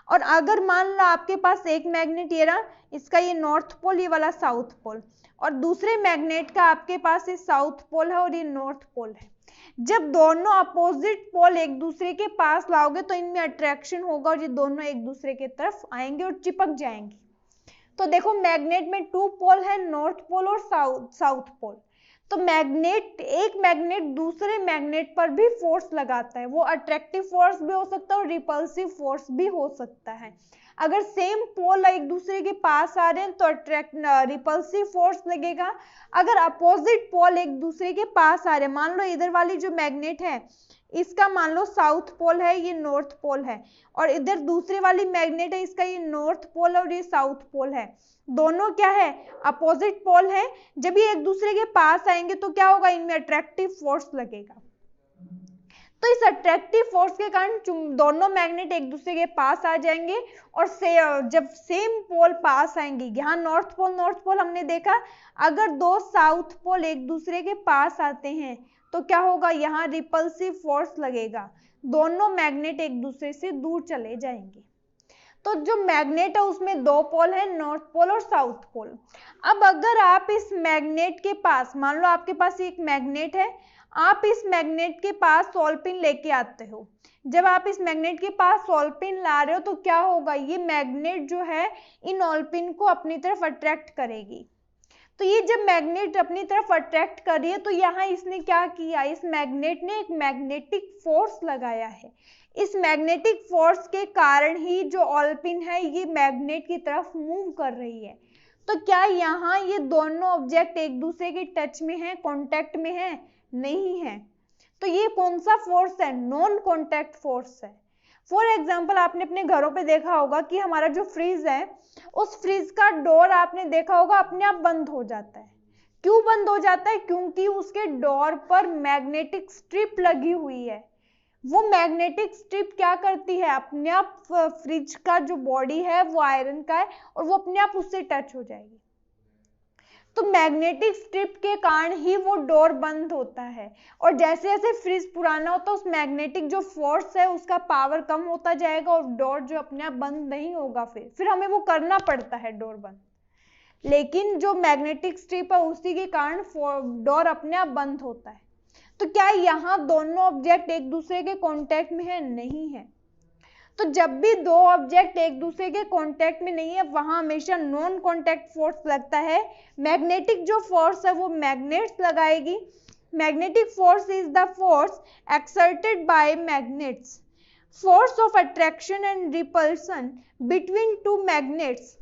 और अगर मान लो आपके पास एक मैग्नेट ये रहा, इसका ये नॉर्थ पोल, ये वाला साउथ पोल, और दूसरे मैग्नेट का आपके पास ये साउथ पोल है और ये नॉर्थ पोल है, जब दोनों अपोजिट पोल एक दूसरे के पास लाओगे तो इनमें अट्रैक्शन होगा और ये दोनों एक दूसरे के तरफ आएंगे और चिपक जाएंगे। तो देखो मैग्नेट में टू पोल है, नॉर्थ पोल और साउथ पोल। तो मैग्नेट, एक मैग्नेट दूसरे मैग्नेट पर भी फोर्स लगाता है, वो अट्रैक्टिव फोर्स भी हो सकता है और रिपल्सिव फोर्स भी हो सकता है। अगर सेम पोल एक दूसरे के पास आ रहे हैं तो रिपल्सिव फोर्स लगेगा। अगर अपोजिट पोल एक दूसरे के पास आ रहे हैं, मान लो इधर वाली जो मैग्नेट है इसका मान लो साउथ पोल है, ये नॉर्थ पोल है, और इधर दूसरी वाली मैग्नेट है, इसका ये नॉर्थ पोल और ये साउथ पोल है, दोनों क्या है, अपोजिट पोल है। जब ये एक दूसरे के पास आएंगे तो क्या होगा, इनमें अट्रैक्टिव फोर्स लगेगा। तो इस अट्रैक्टिव फोर्स के कारण दोनों मैग्नेट एक दूसरे के पास आ जाएंगे और जब सेम पोल पास आएंगे, यहाँ नॉर्थ पोल हमने देखा, अगर दो साउथ पोल एक दूसरे के पास आते हैं तो क्या होगा, यहाँ रिपल्सिव फोर्स लगेगा, दोनों मैग्नेट एक दूसरे से दूर चले जाएंगे। तो जो मैग्नेट है उसमें दो पोल है, नॉर्थ पोल और साउथ पोल। अब अगर आप इस मैग्नेट के पास, मान लो आपके पास एक मैग्नेट है, आप इस मैग्नेट के पास सॉल्पिन लेके आते हो, जब आप इस मैग्नेट के पास सॉल्पिन ला रहे हो तो क्या होगा, ये मैग्नेट जो है इन ऑल्पिन को अपनी तरफ अट्रैक्ट करेगी। तो ये जब मैग्नेट अपनी तरफ अट्रैक्ट कर रही है तो यहाँ इसने क्या किया, इस मैग्नेट ने एक मैग्नेटिक फोर्स लगाया है। इस मैग्नेटिक फोर्स के कारण ही जो ऑल्पिन है ये मैग्नेट की तरफ मूव कर रही है। तो क्या यहाँ ये दोनों ऑब्जेक्ट एक दूसरे के टच में है, कांटेक्ट में है? नहीं है। तो ये कौन सा फोर्स है, नॉन कांटेक्ट फोर्स है। फॉर एग्जाम्पल आपने अपने घरों पे देखा होगा कि हमारा जो फ्रिज है, उस फ्रिज का डोर आपने देखा होगा अपने आप बंद हो जाता है। क्यों बंद हो जाता है? क्योंकि उसके डोर पर मैग्नेटिक स्ट्रिप लगी हुई है। वो मैग्नेटिक स्ट्रिप क्या करती है, अपने आप फ्रिज का जो बॉडी है वो आयरन का है और वो अपने आप उससे टच हो जाएगी। तो मैग्नेटिक स्ट्रिप के कारण ही वो डोर बंद होता है, और जैसे जैसे फ्रिज पुराना होता है उस मैग्नेटिक जो फोर्स है उसका पावर कम होता जाएगा और डोर जो अपने आप बंद नहीं होगा, फिर हमें वो करना पड़ता है डोर बंद। लेकिन जो मैग्नेटिक स्ट्रिप है उसी के कारण डोर अपने आप बंद होता है। तो क्या यहाँ दोनों ऑब्जेक्ट एक दूसरे के कांटेक्ट में है? नहीं है। तो जब भी दो ऑब्जेक्ट एक दूसरे के कांटेक्ट में नहीं है वहां हमेशा नॉन कांटेक्ट फोर्स लगता है। मैग्नेटिक जो फोर्स है वो मैग्नेट्स लगाएगी magnetic force is the force exerted bye magnets, force of attraction and repulsion between two magnets.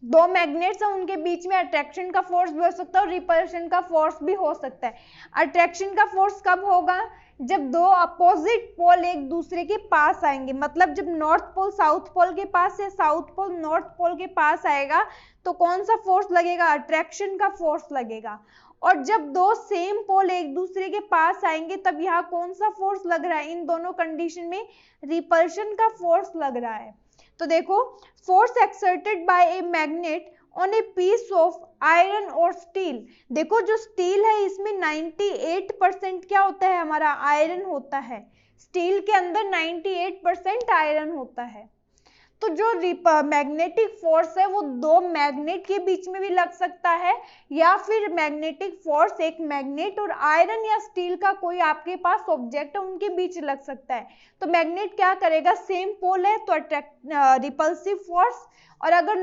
दो मैग्नेट्स हैं, उनके बीच में अट्रैक्शन का फोर्स भी हो सकता है और रिपल्शन का फोर्स भी हो सकता है। अट्रैक्शन का फोर्स कब होगा? जब दो अपोजिट पोल एक दूसरे के पास आएंगे, मतलब जब नॉर्थ पोल साउथ पोल के पास या साउथ पोल नॉर्थ पोल के पास आएगा तो कौन सा फोर्स लगेगा? अट्रैक्शन का फोर्स लगेगा। और जब दो सेम पोल एक दूसरे के पास आएंगे तब यहाँ कौन सा फोर्स लग रहा है? इन दोनों कंडीशन में रिपल्शन का फोर्स लग रहा है। तो देखो, force exerted by a magnet on a piece of iron और स्टील। देखो जो स्टील है इसमें 98% क्या होता है? हमारा आयरन होता है। स्टील के अंदर 98% आयरन होता है। तो जो मैग्नेटिक फोर्स है वो दो मैग्नेट के बीच में भी लग सकता है, या फिर मैग्नेटिक फोर्स एक मैग्नेट और आयरन या स्टील का कोई आपके पास ऑब्जेक्ट है उनके बीच लग सकता है। तो मैग्नेट क्या करेगा? सेम पोल है तो रिपल्सिव फोर्स, और अगर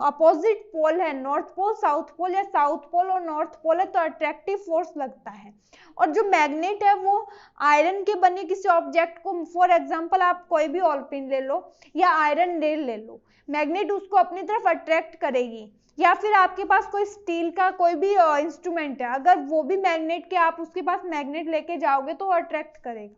अपोजिट पोल है, नॉर्थ पोल साउथ पोल या साउथ पोल और नॉर्थ पोल है, तो अट्रैक्टिव फोर्स लगता है। और जो मैग्नेट है वो आयरन के बने किसी ऑब्जेक्ट को, फॉर एग्जांपल आप कोई भी ऑल पिन ले लो या आयरन रेल ले लो, मैग्नेट उसको अपनी तरफ अट्रैक्ट करेगी। या फिर आपके पास कोई स्टील का कोई भी इंस्ट्रूमेंट है, अगर वो भी मैग्नेट के आप उसके पास मैग्नेट लेके जाओगे तो वो अट्रैक्ट करेगा।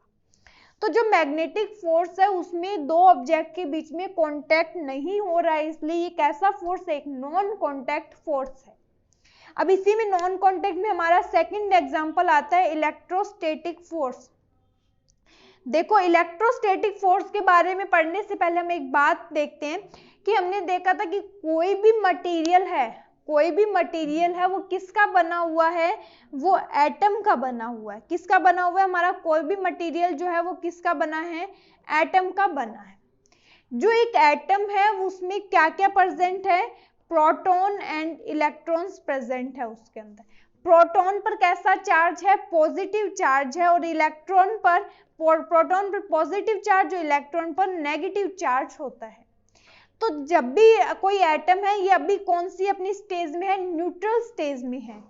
तो जो मैग्नेटिक फोर्स है उसमें दो ऑब्जेक्ट के बीच में कांटेक्ट नहीं हो रहा है, इसलिए ये कैसा फोर्स है? एक नॉन कांटेक्ट फोर्स है। अब इसी में नॉन कांटेक्ट में हमारा सेकंड एग्जांपल आता है इलेक्ट्रोस्टैटिक फोर्स। देखो, इलेक्ट्रोस्टैटिक फोर्स के बारे में पढ़ने से पहले हम एक बात देखते हैं कि हमने देखा था कि कोई भी मटेरियल है वो किसका बना हुआ है? वो एटम का बना हुआ है। किसका बना हुआ है? हमारा कोई भी मटेरियल जो है वो किसका बना है? एटम का बना है। जो एक एटम है उसमें क्या क्या प्रेजेंट है? प्रोटॉन एंड इलेक्ट्रॉन्स प्रेजेंट है उसके अंदर। प्रोटॉन पर कैसा चार्ज है? पॉजिटिव चार्ज है। और इलेक्ट्रॉन पर, प्रोटॉन पर पॉजिटिव चार्ज और इलेक्ट्रॉन पर नेगेटिव चार्ज होता है। तो जब भी कोई एटम है ये अभी कौन सी अपनी स्टेज में है? न्यूट्रल स्टेज में है।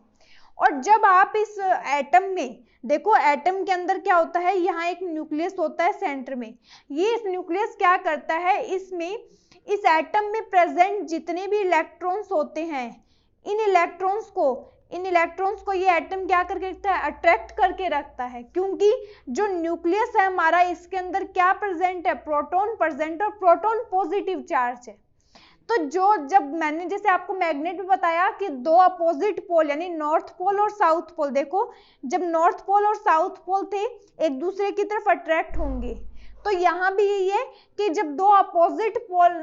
और जब आप इस एटम में देखो, एटम के अंदर क्या होता है? यहाँ एक न्यूक्लियस होता है सेंटर में। ये इस न्यूक्लियस क्या करता है? इसमें इस एटम में प्रेजेंट जितने भी इलेक्ट्रॉन्स होते हैं, इन इलेक्ट्रॉन्स को ये एटम क्या करके रखता है? अट्रैक्ट करके रखता है। क्योंकि जो न्यूक्लियस है हमारा, इसके अंदर क्या प्रेजेंट है? प्रोटॉन प्रेजेंट, और प्रोटॉन पॉजिटिव चार्ज है। तो जब मैंने जैसे आपको मैग्नेट में बताया कि दो अपोजिट पोल यानी नॉर्थ पोल और साउथ पोल, देखो जब नॉर्थ पोल और साउथ पोल थे एक दूसरे की तरफ अट्रैक्ट होंगे, तो यहाँ भी यही है कि जब दो अपोजिट पोल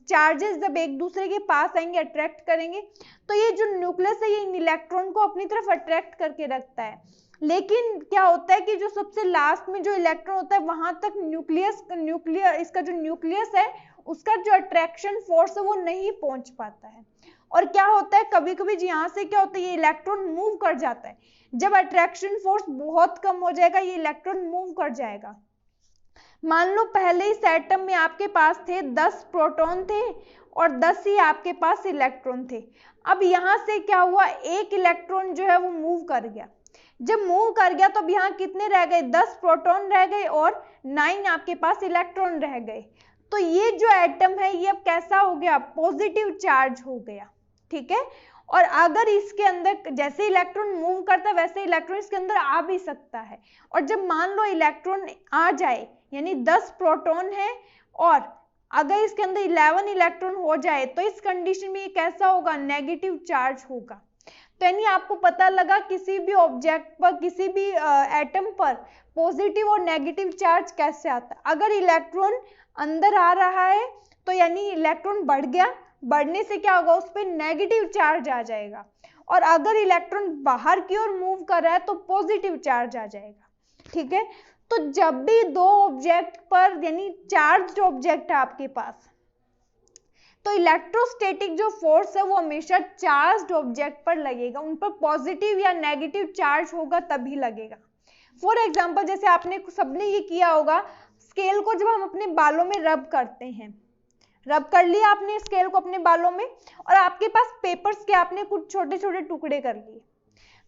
चार्जेस जब एक दूसरे के पास आएंगे, अट्रैक्ट करेंगे, तो ये जो न्यूक्लियस है ये इन इलेक्ट्रॉन को अपनी तरफ अट्रैक्ट करके रखता है। लेकिन क्या होता है कि जो सबसे लास्ट में जो इलेक्ट्रॉन होता है वहां तक इसका जो न्यूक्लियस है उसका जो अट्रैक्शन फोर्स है वो नहीं पहुंच पाता है। और क्या होता है, कभी कभी यहाँ से क्या होता है, ये इलेक्ट्रॉन मूव कर जाता है। जब अट्रैक्शन फोर्स बहुत कम हो जाएगा ये इलेक्ट्रॉन मूव कर जाएगा। मान लो पहले इस एटम में आपके पास थे 10 प्रोटॉन थे और 10 ही आपके पास इलेक्ट्रॉन थे। अब यहाँ से क्या हुआ, एक इलेक्ट्रॉन जो है वो मूव कर गया। जब मूव कर गया तो अब यहाँ कितने रह गए? 10 प्रोटॉन रह गए और 9 आपके पास इलेक्ट्रॉन रह गए। तो ये जो एटम है ये अब कैसा हो गया? पॉजिटिव चार्ज हो गया। ठीक है। और अगर इसके अंदर जैसे इलेक्ट्रॉन मूव करता है वैसे इलेक्ट्रॉन इसके अंदर आ भी सकता है। और जब मान लो इलेक्ट्रॉन आ जाए, यानी 10 प्रोटॉन है और अगर इसके अंदर 11 इलेक्ट्रॉन हो जाए, तो इस कंडीशन में ये कैसा होगा? नेगेटिव चार्ज होगा। तो यानी आपको पता लगा किसी भी ऑब्जेक्ट पर, किसी भी एटम पर पॉजिटिव और नेगेटिव चार्ज कैसे आता है। अगर इलेक्ट्रॉन अंदर आ रहा है तो यानी इलेक्ट्रॉन बढ़ गया, बढ़ने से क्या होगा? उस पर नेगेटिव चार्ज आ जाएगा। और अगर इलेक्ट्रॉन बाहर की ओर मूव कर रहा है तो पॉजिटिव चार्ज आ जाएगा। ठीक है। तो जब भी दो ऑब्जेक्ट पर यानी चार्ज्ड ऑब्जेक्ट है आपके पास, तो इलेक्ट्रोस्टैटिक जो फोर्स है वो हमेशा चार्ज्ड ऑब्जेक्ट पर लगेगा, उन पर पॉजिटिव या नेगेटिव चार्ज होगा तभी लगेगा। फॉर एग्जांपल जैसे आपने सबने ये किया होगा, स्केल को जब हम अपने बालों में रब करते हैं, रब कर लिया आपने स्केल को अपने बालों में, और आपके पास पेपर्स के आपने कुछ छोटे छोटे टुकड़े कर लिए।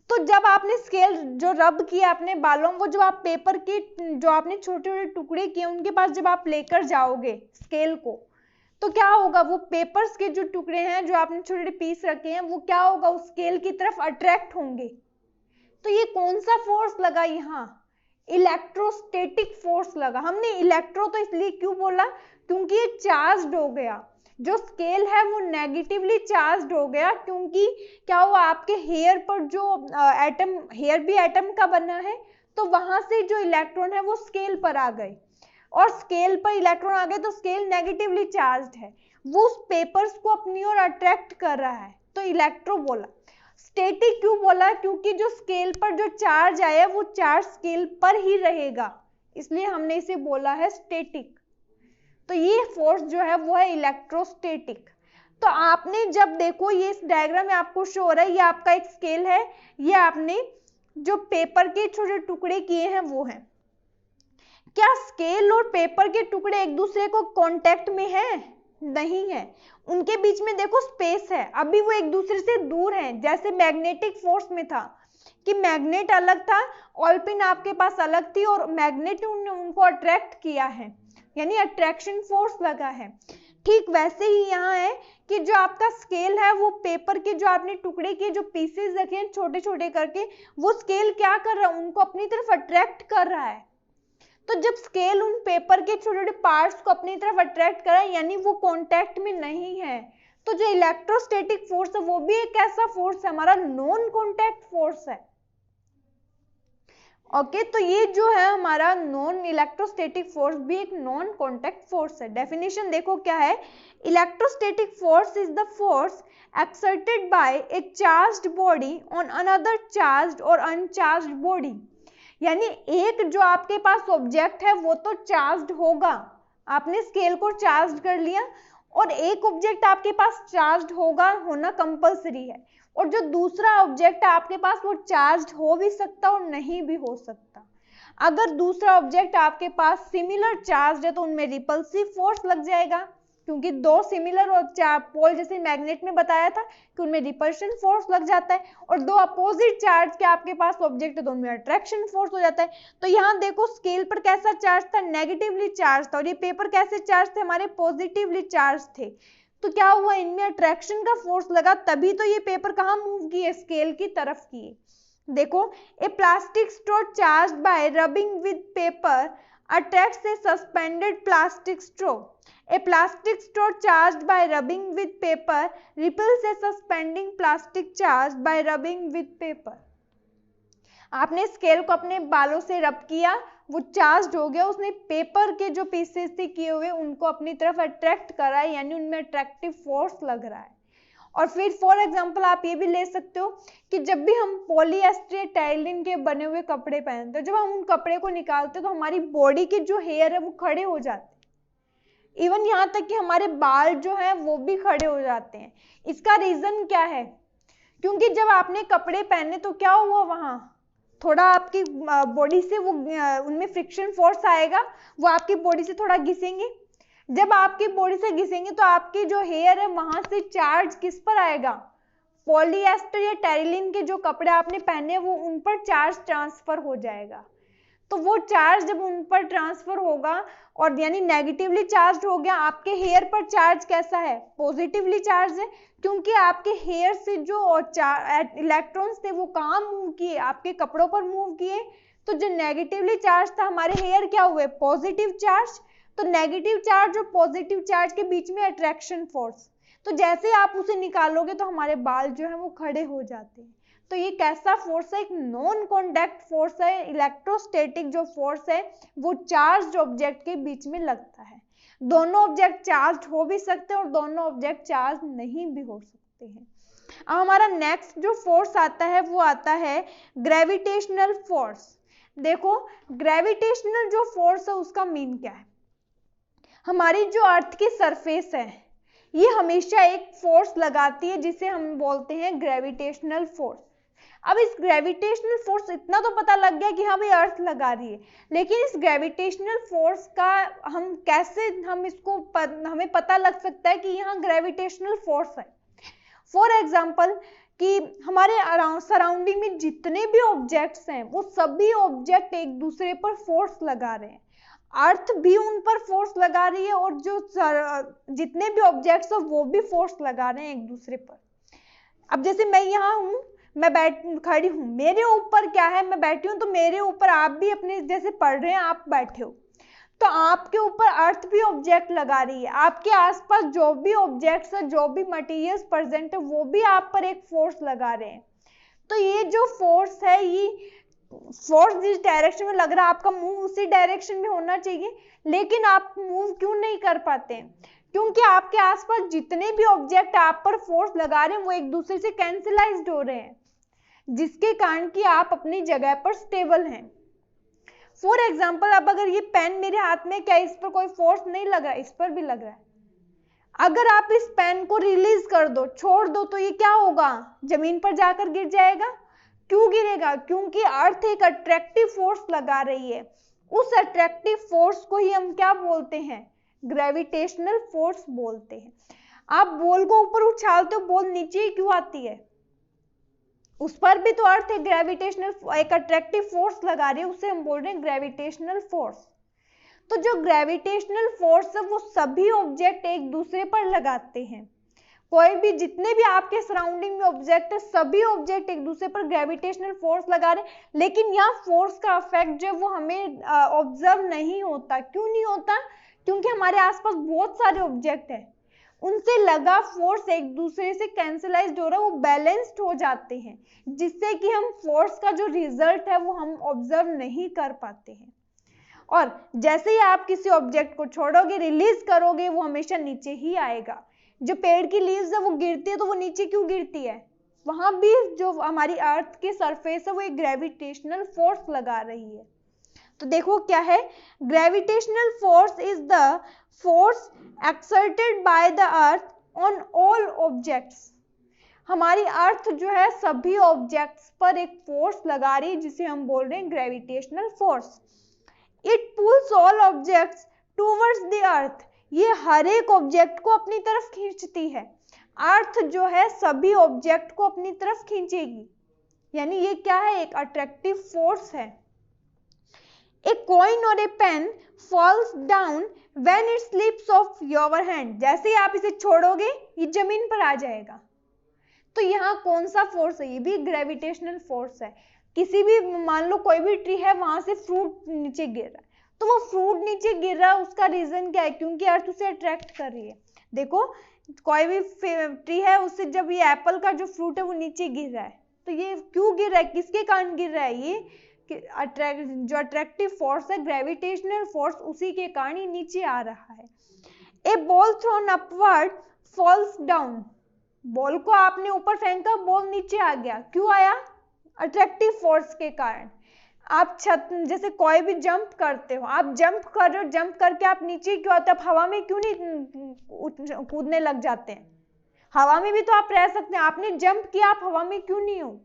तो जब आपने स्केल जो रब किया अपने बालों, वो जब आप पेपर के जो आपने छोटे छोटे टुकड़े किए उनके पास जब आप लेकर जाओगे स्केल को, तो क्या होगा, वो पेपर्स के जो टुकड़े हैं जो आपने छोटे छोटे पीस रखे हैं वो क्या होगा, उस स्केल की तरफ अट्रैक्ट होंगे। तो ये कौन सा फोर्स लगा यहाँ, इलेक्ट्रोस्टैटिक फोर्स लगा। हमने इलेक्ट्रो तो इसलिए क्यों बोला, क्योंकि ये चार्ज्ड हो गया, जो स्केल है वो नेगेटिवली चार्ज्ड हो गया, क्योंकि क्या हुआ, आपके हेयर पर जो एटम, हेयर भी एटम का बना है, तो वहां से जो इलेक्ट्रॉन है वो स्केल पर आ गए, और स्केल पर इलेक्ट्रॉन आ गए तो स्केल नेगेटिवली चार्ज्ड है, वो उस पेपर्स को अपनी ओर अट्रैक्ट कर रहा है, तो इलेक्ट्रो बोला। स्टैटिक क्यों बोला, क्योंकि जो स्केल पर जो चार्ज आया वो चार्ज स्केल पर ही रहेगा, इसलिए हमने इसे बोला है स्टैटिक। तो ये फोर्स जो है वो है इलेक्ट्रोस्टैटिक। तो आपने जब देखो, ये इस डायग्राम में आपको शो हो रहा है, ये आपका एक स्केल है, ये आपने जो पेपर के छोटे टुकड़े किए हैं वो हैं। क्या स्केल और पेपर के टुकड़े एक दूसरे को कांटेक्ट में है? नहीं है, उनके बीच में देखो स्पेस है, अभी वो एक दूसरे से दूर हैं। जैसे मैग्नेटिक फोर्स में था कि मैग्नेट अलग था, ऑयल पिन आपके पास अलग थी, और मैग्नेट ने उनको अट्रैक्ट किया है, यानी अट्रैक्शन फोर्स लगा है। ठीक वैसे ही यहाँ है कि जो आपका स्केल है वो पेपर के जो आपने टुकड़े के जो पीसेस रखे हैं छोटे छोटे करके, वो स्केल क्या कर रहा है, उनको अपनी तरफ अट्रैक्ट कर रहा है। तो जब स्केल उन पेपर के छोटे छोटे पार्ट्स को अपनी तरफ अट्रैक्ट कर रहा है, यानी वो कांटेक्ट में नहीं है। तो जो इलेक्ट्रोस्टैटिक फोर्स है वो भी एक ऐसा फोर्स है, हमारा नॉन कांटेक्ट फोर्स है। ओके, तो ये जो है हमारा नॉन इलेक्ट्रोस्टैटिक फोर्स भी एक नॉन कांटेक्ट फोर्स है। डेफिनेशन देखो क्या है, electrostatic force is the force exerted by A charged body on another charged और अनचार्ज्ड बॉडी। यानी एक जो आपके पास ऑब्जेक्ट है वो तो चार्ज्ड होगा, आपने स्केल को चार्ज कर लिया, और एक ऑब्जेक्ट आपके पास चार्ज्ड होगा, होना कंपलसरी है, और जो दूसरा ऑब्जेक्ट है आपके पास वो चार्ज्ड हो भी सकता और नहीं भी हो सकता। अगर दूसरा ऑब्जेक्ट आपके पास सिमिलर चार्ज है तो उनमें रिपल्सिव फोर्स लग जाएगा, क्योंकि दो सिमिलर और पोल, जैसे मैग्नेट में बताया था कि उनमें रिपल्शन फोर्स लग जाता है, और दो अपोजिट चार्ज के आपके पास ऑब्जेक्ट है तो उनमें अट्रैक्शन फोर्स हो जाता है। तो यहाँ देखो स्केल पर कैसा चार्ज था, नेगेटिवली चार्ज था, और ये पेपर कैसे चार्ज थे, हमारे पॉजिटिवली चार्ज थे। तो क्या हुआ, इनमें अट्रैक्शन का फोर्स लगा, तभी तो ये पेपर कहाँ मूव किए, स्केल की तरफ किए। देखो, a plastic straw charge by rubbing with paper attracts a suspended plastic straw. A plastic straw charged by rubbing with paper repels a suspending plastic charge by rubbing with paper. आपने scale को अपने बालों से रब किया, वो charge हो गया, उसने पेपर के जो पीसेस थे किए हुए उनको अपनी तरफ अट्रैक्ट करा है, यानी उनमें अट्रैक्टिव फोर्स लग रहा है। और फिर फॉर एग्जांपल आप ये भी ले सकते हो कि जब भी हम पॉलीएस्टर टाइलिन के बने हुए कपड़े पहनते हैं, जब हम उन कपड़े को निकालते हैं तो हमारी बॉडी के जो हेयर है वो खड़े हो जाते हैं, इवन यहाँ तक कि हमारे बाल जो है वो भी खड़े हो जाते हैं। इसका रीजन क्या है, क्योंकि जब आपने कपड़े पहने तो क्या हुआ, वहां थोड़ा आपकी बॉडी से वो उनमें फ्रिक्शन फोर्स आएगा, वो आपकी बॉडी से थोड़ा घिसेंगे। जब आपकी बॉडी से घिसेंगे तो आपकी जो हेयर है वहां से चार्ज किस पर आएगा, पॉलीएस्टर या टेरिलिन के जो कपड़े आपने पहने वो उन पर चार्ज ट्रांसफर हो जाएगा। तो वो चार्ज जब उन पर ट्रांसफर होगा, और यानी नेगेटिवली चार्ज हो गया, आपके हेयर पर चार्ज कैसा है, पॉजिटिवली चार्ज है, क्योंकि आपके हेयर से जो इलेक्ट्रॉन्स थे वो कहाँ मूव किए, आपके कपड़ों पर मूव किए। तो जो नेगेटिवली चार्ज था हमारे हेयर क्या हुए, पॉजिटिव चार्ज। तो नेगेटिव चार्ज और पॉजिटिव चार्ज के बीच में अट्रैक्शन फोर्स, तो जैसे आप उसे निकालोगे तो हमारे बाल जो है वो खड़े हो जाते हैं। तो ये कैसा फोर्स है, एक नॉन कॉन्टैक्ट फोर्स है। इलेक्ट्रोस्टैटिक जो फोर्स है वो चार्ज ऑब्जेक्ट के बीच में लगता है। दोनों ऑब्जेक्ट चार्ज हो भी सकते हैं और दोनों ऑब्जेक्ट चार्ज नहीं भी हो सकते हैं। अब हमारा नेक्स्ट जो फोर्स आता है वो आता है ग्रेविटेशनल फोर्स। देखो, ग्रेविटेशनल जो फोर्स है उसका मीन क्या है, हमारी जो अर्थ की सरफेस है ये हमेशा एक फोर्स लगाती है जिसे हम बोलते हैं ग्रेविटेशनल फोर्स। अब इस ग्रेविटेशनल फोर्स इतना तो पता लग गया कि हाँ भाई अर्थ लगा रही है, लेकिन इस ग्रेविटेशनल फोर्स का हम कैसे, हमें पता लग सकता है कि यहाँ ग्रेविटेशनल फोर्स है। फॉर एग्जाम्पल, कि हमारे अराउंड सराउंडिंग में जितने भी ऑब्जेक्ट्स हैं वो सभी ऑब्जेक्ट एक दूसरे पर फोर्स लगा रहे हैं, अर्थ भी उन पर फोर्स लगा रही है और जो जितने भी ऑब्जेक्ट्स हैं वो भी फोर्स लगा रहे हैं एक दूसरे पर। अब जैसे मैं यहाँ हूँ, मैं खड़ी हूँ, मेरे ऊपर क्या है, मैं बैठी हूँ, तो मेरे ऊपर आप भी अपने जैसे पढ़ रहे हैं, आप बैठे हो, तो आपके ऊपर अर्थ भी ऑब्जेक्ट लगा रही है, आपके आसपास जो भी ऑब्जेक्ट्स है, जो भी मटेरियल्स प्रेजेंट है, वो भी आप पर एक फोर्स लगा रहे हैं। तो ये जो फोर्स है, ये फोर्स जिस डायरेक्शन में लग रहा है, आपका मूव उसी डायरेक्शन में होना चाहिए, लेकिन आप मूव क्यों नहीं कर पाते हैं? क्योंकि आपके आसपास जितने भी ऑब्जेक्ट आप पर फोर्स लगा रहे हैं वो एक दूसरे से कैंसिलाइज्ड हो रहे हैं, जिसके कारण कि आप अपनी जगह पर स्टेबल हैं। फॉर एग्जाम्पल, अब अगर ये पेन मेरे हाथ में, क्या इस पर कोई फोर्स नहीं लग रहा है? इस पर भी लग रहा है। अगर आप इस पेन को रिलीज कर दो, छोड़ दो, तो ये क्या होगा? जमीन पर जाकर गिर जाएगा। क्यों गिरेगा? क्योंकि अर्थ एक अट्रैक्टिव फोर्स लगा रही है। उस अट्रैक्टिव फोर्स को ही हम क्या बोलते हैं? ग्रेविटेशनल फोर्स बोलते हैं। आप बॉल को ऊपर उछालते हो, बॉल नीचे ही क्यों आती है? उस पर भी तो अर्थ एक ग्रेविटेशनल, एक अट्रैक्टिव फोर्स लगा रही है, उसे हम बोल रहे हैं ग्रेविटेशनल फोर्स। तो जो ग्रेविटेशनल फोर्स है वो सभी ऑब्जेक्ट एक दूसरे पर लगाते हैं। कोई भी, जितने भी आपके सराउंडिंग में ऑब्जेक्ट है, सभी ऑब्जेक्ट एक दूसरे पर ग्रेविटेशनल फोर्स लगा रहे हैं, लेकिन यहाँ फोर्स का इफेक्ट जो वो हमें ऑब्जर्व नहीं होता। क्यों नहीं होता? क्योंकि हमारे आसपास बहुत सारे ऑब्जेक्ट हैं, उनसे लगा फोर्स एक दूसरे से कैंसलाइज्ड हो रहा है, वो बैलेंस्ड हो जाते हैं, जिससे कि हम फोर्स का जो रिजल्ट है वो हम ऑब्जर्व नहीं कर पाते हैं। और जैसे ही आप किसी ऑब्जेक्ट को छोड़ोगे, रिलीज करोगे, वो हमेशा नीचे ही आएगा। जो पेड़ की लीव्स है वो गिरती है, तो वो नीचे क्यों गिरती है? वहां भी जो हमारी अर्थ के सरफेस है वो एक ग्रेविटेशनल फोर्स लगा रही है। तो देखो क्या है, gravitational force is the force exerted by the earth on all objects. हमारी अर्थ जो है सभी ऑब्जेक्ट्स पर एक फोर्स लगा रही है, जिसे हम बोल रहे हैं gravitational force. It pools all objects towards the earth. ये हर एक ऑब्जेक्ट को अपनी तरफ खींचती है। अर्थ जो है सभी ऑब्जेक्ट को अपनी तरफ खींचेगी, यानी ये क्या है? एक अट्रैक्टिव फोर्स है। A coin or a pen falls down when it slips off your hand. जैसे ही आप इसे छोड़ोगे ये जमीन पर आ जाएगा। तो यहाँ कौन सा फोर्स है? ये भी ग्रेविटेशनल फोर्स है। किसी भी, मान लो कोई भी ट्री है, वहां से फ्रूट नीचे गिर रहा है, तो वो फ्रूट नीचे गिर रहा है, उसका रीजन क्या है? क्योंकि अर्थ उसे अट्रैक्ट कर रही है। देखो, कोई भी ट्री है, उससे जब ये एप्पल का जो फ्रूट है वो नीचे गिर रहा है, तो ये क्यों गिर रहा है? किसके कारण गिर रहा है? ये जो अट्रैक्टिव फोर्स है, ग्रेविटेशनल फोर्स, उसी के कारण ही नीचे आ रहा है। A ball thrown upward falls down. Ball को आपने ऊपर फेंका, बॉल नीचे आ गया। क्यों आया? अट्रैक्टिव फोर्स के कारण। आप छत, जैसे कोई भी जंप करते हो, आप जंप कर रहे हो, जंप करके आप नीचे क्यों आते हो? आप हवा में क्यों नहीं कूदने लग जाते हैं? हवा में भी तो आप रह सकते हैं। आपने जंप किया, आप हवा में क्यों नहीं हो?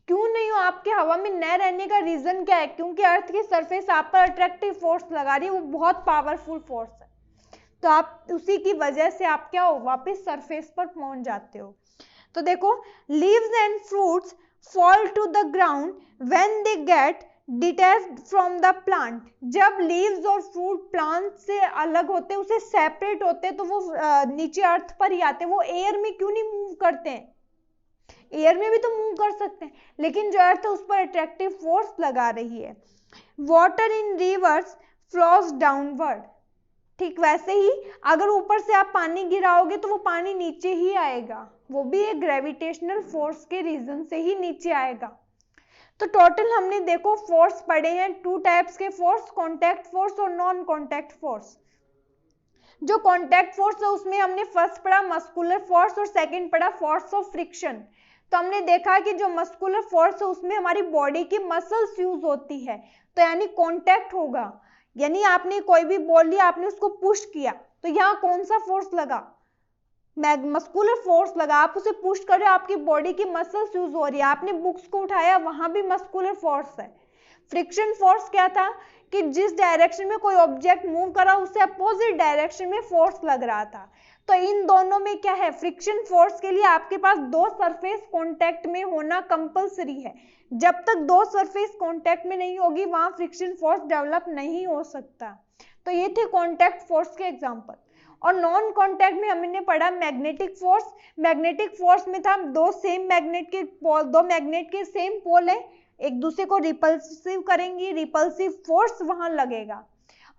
क्यों नहीं हो? आपके हवा में न रहने का रीजन क्या है? क्योंकि अर्थ की सरफेस आप पर अट्रैक्टिव फोर्स लगा रही है, वो बहुत पावरफुल फोर्स है। तो आप उसी की वजह से आप क्या हो? वापस सरफेस पर पहुंच जाते हो। तो देखो, leaves and fruits fall to the ground when they get detached from the plant. जब लीव्स और फ्रूट प्लांट से अलग होते, उसे सेपरेट होते, तो वो नीचे अर्थ पर ही आते। वो एयर में क्यों नहीं मूव करते हैं? एयर में भी तो मूव कर सकते हैं, लेकिन जो अर्थ है उस पर अट्रैक्टिव फोर्स लगा रही है। Water in reverse flows downward. ठीक वैसे ही अगर ऊपर से आप पानी गिराओगे तो वो पानी नीचे ही आएगा, वो भी एक ग्रेविटेशनल फोर्स के रीजन से ही नीचे आएगा। तो टोटल हमने देखो फोर्स पढ़े हैं, 2 टाइप्स के फोर्स, कॉन्टैक्ट फोर्स और नॉन कॉन्टैक्ट फोर्स। जो कॉन्टैक्ट फोर्स है उसमें हमने फर्स्ट पढ़ा मस्कुलर फोर्स और सेकंड पढ़ा फोर्स ऑफ फ्रिक्शन। तो हमने देखा कि जो मस्कुलर फोर्स है उसमें हमारी बॉडी की मसल्स यूज होती है, तो यानी कॉन्टैक्ट होगा। यानी आपने कोई भी बॉल लिया, आपने उसको पुश किया, तो यहाँ कौन सा फोर्स लगा? मस्कुलर फोर्स लगा। आप उसे पुश कर रहे हो, आपकी बॉडी की मसल्स यूज हो रही है। आपने बुक्स को उठाया, वहां भी मस्कुलर फोर्स है। फ्रिक्शन फोर्स क्या था? कि जिस डायरेक्शन में कोई ऑब्जेक्ट मूव कर रहा, उससे अपोजिट डायरेक्शन में फोर्स लग रहा था। तो इन दोनों में क्या है, फ्रिक्शन फोर्स के लिए आपके पास दो सरफेस कांटेक्ट में होना कंपलसरी है। जब तक दो सरफेस कांटेक्ट में नहीं होगी वहां फ्रिक्शन फोर्स डेवलप नहीं हो सकता। तो ये थे कांटेक्ट फोर्स के एग्जांपल। और नॉन कांटेक्ट में हमने पढ़ा मैग्नेटिक फोर्स। मैग्नेटिक फोर्स में था दो मैग्नेट के सेम पोल है, एक दूसरे को रिपल्सिव करेंगे, रिपल्सिव फोर्स वहां लगेगा।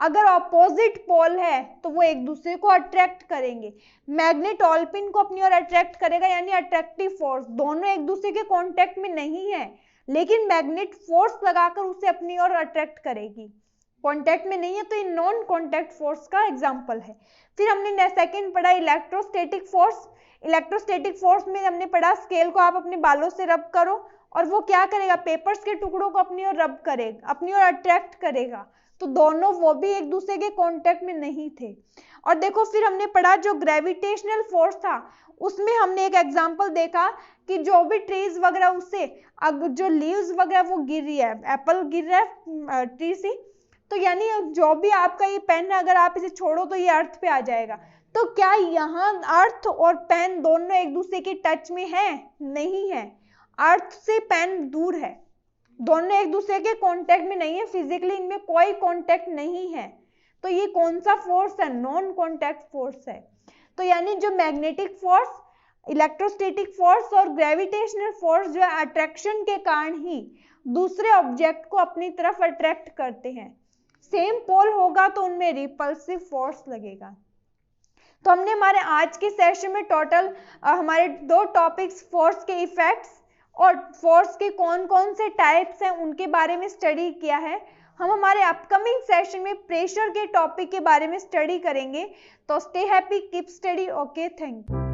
अगर ऑपोजिट पोल है तो वो एक दूसरे को अट्रैक्ट करेंगे, मैग्नेट ऑल पिन को अपनी ओर अट्रैक्ट करेगा, यानी अट्रैक्टिव फोर्स। दोनों एक दूसरे के कांटेक्ट में नहीं है लेकिन मैग्नेट फोर्स लगाकर उसे अपनी ओर अट्रैक्ट करेगी, कांटेक्ट में नहीं है, तो ये नॉन कांटेक्ट फोर्स का एग्जांपल है। फिर हमने सेकंड पढ़ा इलेक्ट्रोस्टैटिक फोर्स। इलेक्ट्रोस्टैटिक फोर्स में हमने पढ़ा स्केल को आप अपने बालों से रब करो और वो क्या करेगा, पेपर्स के टुकड़ों को अपनी ओर रब करेगा, अपनी ओर अट्रैक्ट करेगा। तो दोनों वो भी एक दूसरे के कांटेक्ट में नहीं थे। और देखो फिर हमने पढ़ा जो ग्रेविटेशनल फोर्स था उसमें हमने एक एग्जांपल देखा कि जो भी ट्रीज वगैरह उससे जो लीव्स वगैरह वो गिर रही है, एप्पल गिर रहा है ट्री से, तो यानी जो भी आपका ये पेन है अगर आप इसे छोड़ो तो ये अर्थ पे आ जाएगा। तो क्या यहाँ अर्थ और पेन दोनों एक दूसरे के टच में है? नहीं है, अर्थ से पेन दूर है, दोनों एक दूसरे के कांटेक्ट में नहीं है, फिजिकली इनमें कोई कांटेक्ट नहीं है। तो ये कौन सा फोर्स है? नॉन कांटेक्ट फोर्स है। तो यानी जो मैग्नेटिक फोर्स, इलेक्ट्रोस्टैटिक फोर्स और ग्रेविटेशनल फोर्स जो है अट्रैक्शन के कारण ही दूसरे ऑब्जेक्ट को अपनी तरफ अट्रैक्ट करते हैं। सेम पोल होगा तो उनमें रिपल्सिव फोर्स लगेगा। तो हमने हमारे आज के सेशन में टोटल हमारे दो टॉपिक्स, फोर्स के इफेक्ट्स और फोर्स के कौन कौन से टाइप्स हैं उनके बारे में स्टडी किया है। हम हमारे अपकमिंग सेशन में प्रेशर के टॉपिक के बारे में स्टडी करेंगे। तो stay happy, keep study. Okay, thank you.